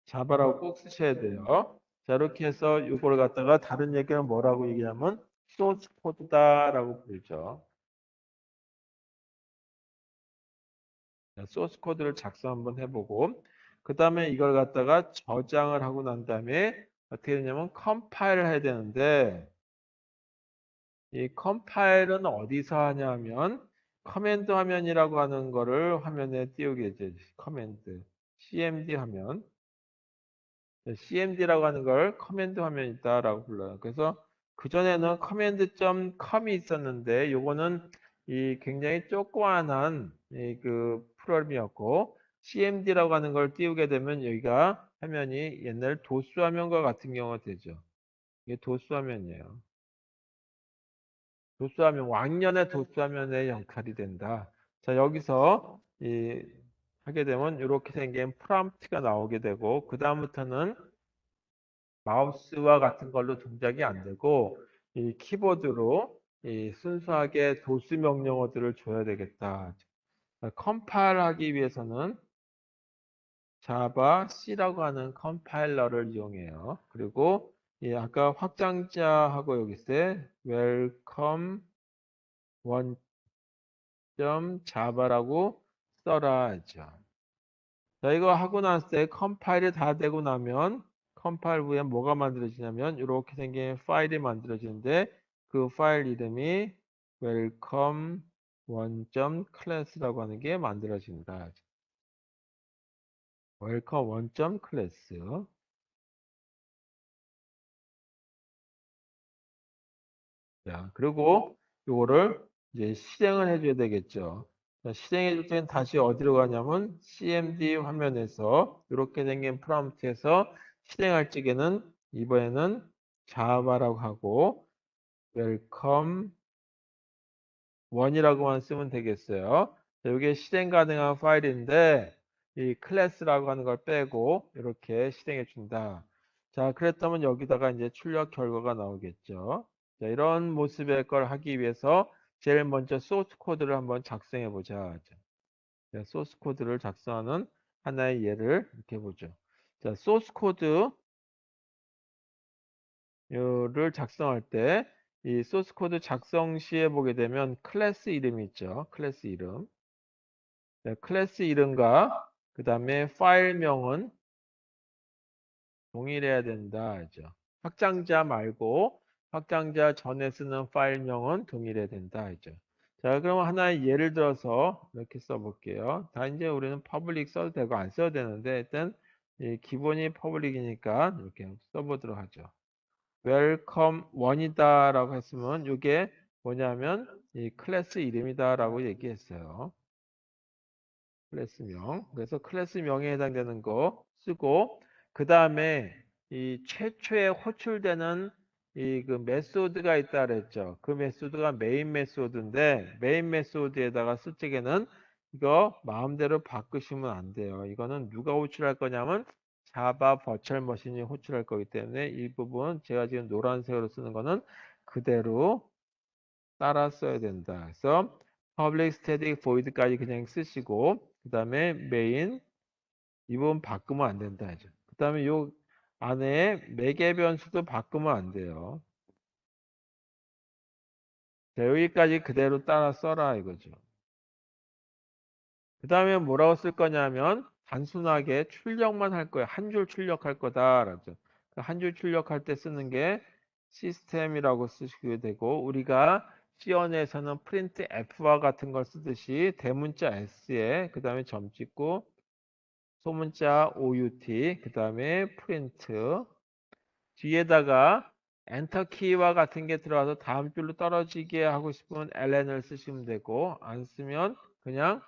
자바라고 꼭 쓰셔야 돼요. 자, 이렇게 해서 이걸 갖다가 다른 얘기는 뭐라고 얘기하면 소스 코드다라고 부르죠. 소스 코드를 작성 한번 해보고 그 다음에 이걸 갖다가 저장을 하고 난 다음에 어떻게 되냐면 컴파일을 해야 되는데 이 컴파일은 어디서 하냐면 커맨드 화면이라고 하는 거를 화면에 띄우게 되죠. 커맨드 CMD 화면 CMD라고 하는 걸 커맨드 화면이다라고 불러요. 그래서 그전에는 command.com이 있었는데 요거는 이 굉장히 조그만한 그 프로그램이었고 CMD라고 하는 걸 띄우게 되면 여기가 화면이 옛날 도스 화면과 같은 경우가 되죠. 이게 도스 화면이에요. 도스 화면, 왕년의 도스 화면의 역할이 된다. 자, 여기서 하게 되면 이렇게 생긴 프롬프트가 나오게 되고 그 다음부터는 마우스와 같은 걸로 동작이 안 되고 이 키보드로 이 순수하게 도스 명령어들을 줘야 되겠다. 컴파일 하기 위해서는 자바 C라고 하는 컴파일러를 이용해요. 그리고 아까 확장자하고 여기 있어요. welcome 1.java라고 써라 하죠. 자, 이거 하고 났을 때 컴파일이 다 되고 나면 컴파일 후에 뭐가 만들어지냐면 이렇게 생긴 파일이 만들어지는데 그 파일 이름이 welcome 1.class라고 하는 게 만들어진다. welcome 1.class. 자, 그리고 이거를 이제 실행을 해줘야 되겠죠. 자, 실행해 줄 때는 다시 어디로 가냐면 CMD 화면에서 이렇게 생긴 프롬프트에서 실행할 적에는 이번에는 자바라고 하고 welcome 1이라고만 쓰면 되겠어요. 자, 이게 실행 가능한 파일인데 이 클래스라고 하는 걸 빼고 이렇게 실행해 준다. 자, 그랬다면 여기다가 이제 출력 결과가 나오겠죠. 자, 이런 모습의 걸 하기 위해서 제일 먼저 소스 코드를 한번 작성해 보자. 자, 소스 코드를 작성하는 하나의 예를 이렇게 보죠. 자, 소스 코드를 작성할 때 이 소스 코드 작성 시에 보게 되면 클래스 이름이 있죠. 클래스 이름. 자, 클래스 이름과 그 다음에 파일명은 동일해야 된다 하죠. 확장자 말고 확장자 전에 쓰는 파일명은 동일해야 된다 하죠. 자, 그럼 하나의 예를 들어서 이렇게 써볼게요. 다 이제 우리는 퍼블릭 써도 되고 안 써도 되는데 일단 이 기본이 퍼블릭이니까 이렇게 써보도록 하죠. 웰컴 원이다라고 했으면 이게 뭐냐면 이 클래스 이름이다라고 얘기했어요. 클래스명. 그래서 클래스명에 해당되는 거 쓰고 그 다음에 이 최초에 호출되는 이 그 메소드가 있다 그랬죠. 그 메소드가 메인 메소드인데 메인 메소드에다가 쓸 적에는 이거 마음대로 바꾸시면 안 돼요. 이거는 누가 호출할 거냐면 자바 버추얼 머신이 호출할 거기 때문에 이 부분 제가 지금 노란색으로 쓰는 거는 그대로 따라 써야 된다. 그래서 public static void까지 그냥 쓰시고 그 다음에 main 이 부분 바꾸면 안 된다 이제. 그 다음에 요 안에 매개 변수도 바꾸면 안 돼요. 자, 여기까지 그대로 따라 써라 이거죠. 그 다음에 뭐라고 쓸 거냐면 단순하게 출력만 할 거야. 한 줄 출력할 거다라죠. 한 줄 출력할 때 쓰는 게 시스템이라고 쓰시게 되고 우리가 C원에서는 프린트 F와 같은 걸 쓰듯이 대문자 S에 그 다음에 점 찍고 소문자 OUT 그 다음에 프린트 뒤에다가 엔터 키와 같은 게 들어가서 다음 줄로 떨어지게 하고 싶으면 ln을 쓰시면 되고 안 쓰면 그냥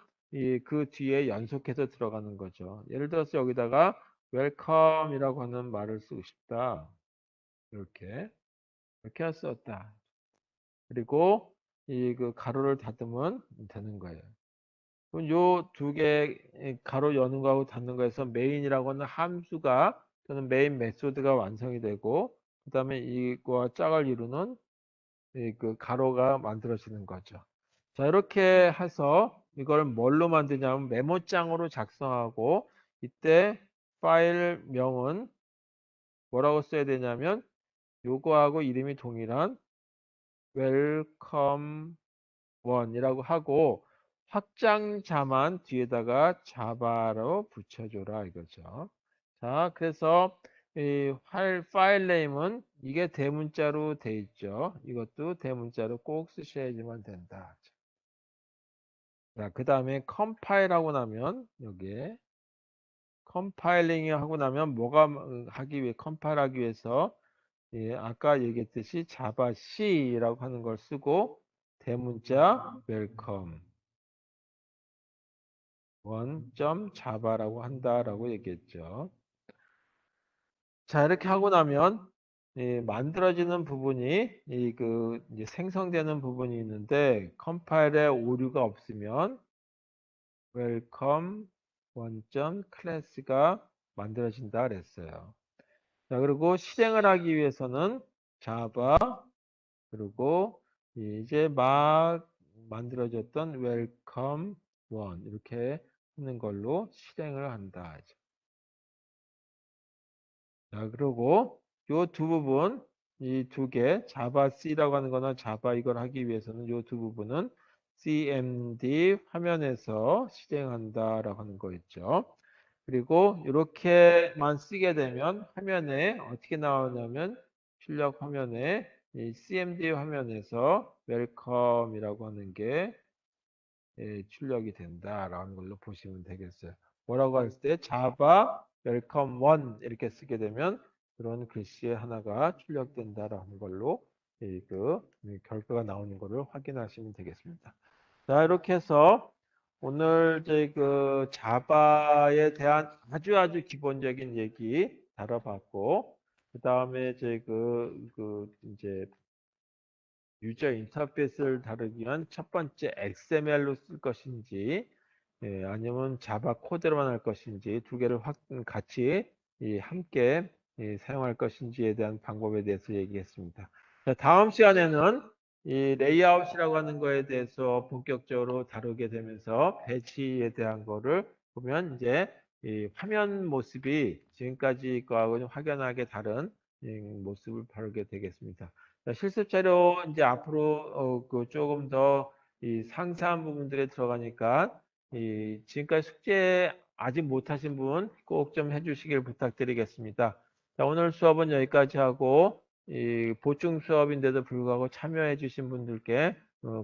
그 뒤에 연속해서 들어가는 거죠. 예를 들어서 여기다가 웰컴이라고 하는 말을 쓰고 싶다. 이렇게 썼다. 그리고 이 그 가로를 닫으면 되는 거예요. 그럼 요 두 개 가로 여는 거하고 닫는 거에서 메인이라고 하는 함수가 또는 메인 메소드가 완성이 되고 그다음에 이거와 짝을 이루는 그 가로가 만들어지는 거죠. 자, 이렇게 해서 이걸 뭘로 만드냐면 메모장으로 작성하고 이때 파일명은 뭐라고 써야 되냐면 요거하고 이름이 동일한 welcome 원이라고 하고 확장자만 뒤에다가 자바로 붙여줘라 이거죠. 자, 그래서 이 파일 네임은 이게 대문자로 돼 있죠. 이것도 대문자로 꼭 쓰셔야지만 된다. 자, 그 다음에 컴파일 하고 나면 여기에 컴파일링 하고 나면 뭐가 하기 위해 컴파일 하기 위해서 아까 얘기했듯이 자바 C라고 하는 걸 쓰고 대문자 웰컴 원점 자바라고 한다라고 얘기했죠. 자, 이렇게 하고 나면 만들어지는 부분이 이제 생성되는 부분이 있는데 컴파일에 오류가 없으면 웰컴 원점 클래스가 만들어진다 그랬어요. 자, 그리고 실행을 하기 위해서는 자바 그리고 이제 막 만들어졌던 웰컴 원 이렇게 하는 걸로 실행을 한다. 자, 그리고 요 두 부분, 이 두 개, 자바 C라고 하는 거나 자바 이걸 하기 위해서는 요 두 부분은 CMD 화면에서 실행한다라고 하는 거 있죠. 그리고 이렇게만 쓰게 되면 화면에 어떻게 나오냐면 출력 화면에 이 CMD 화면에서 웰컴이라고 하는 게 출력이 된다라는 걸로 보시면 되겠어요. 뭐라고 할 때 자바 웰컴 원 이렇게 쓰게 되면 그런 글씨 하나가 출력된다라는 걸로 결과가 나오는 것을 확인하시면 되겠습니다. 자, 이렇게 해서 오늘 저희 그 자바에 대한 아주 기본적인 얘기 다뤄봤고 그 다음에 저희 이제 유저 인터페이스를 다루기 위한 첫 번째 XML로 쓸 것인지 아니면 자바 코드로만 할 것인지 두 개를 같이 함께 사용할 것인지에 대한 방법에 대해서 얘기했습니다. 자, 다음 시간에는 이 레이아웃이라고 하는 거에 대해서 본격적으로 다루게 되면서 배치에 대한 거를 보면 이제 이 화면 모습이 지금까지 거하고 좀 확연하게 다른 모습을 바르게 되겠습니다. 자, 실습 자료 이제 앞으로 그 조금 더 이 상세한 부분들에 들어가니까 이 지금까지 숙제 아직 못하신 분 꼭 좀 해주시길 부탁드리겠습니다. 자, 오늘 수업은 여기까지 하고 이 보충 수업인데도 불구하고 참여해 주신 분들께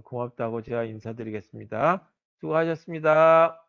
고맙다고 제가 인사드리겠습니다. 수고하셨습니다.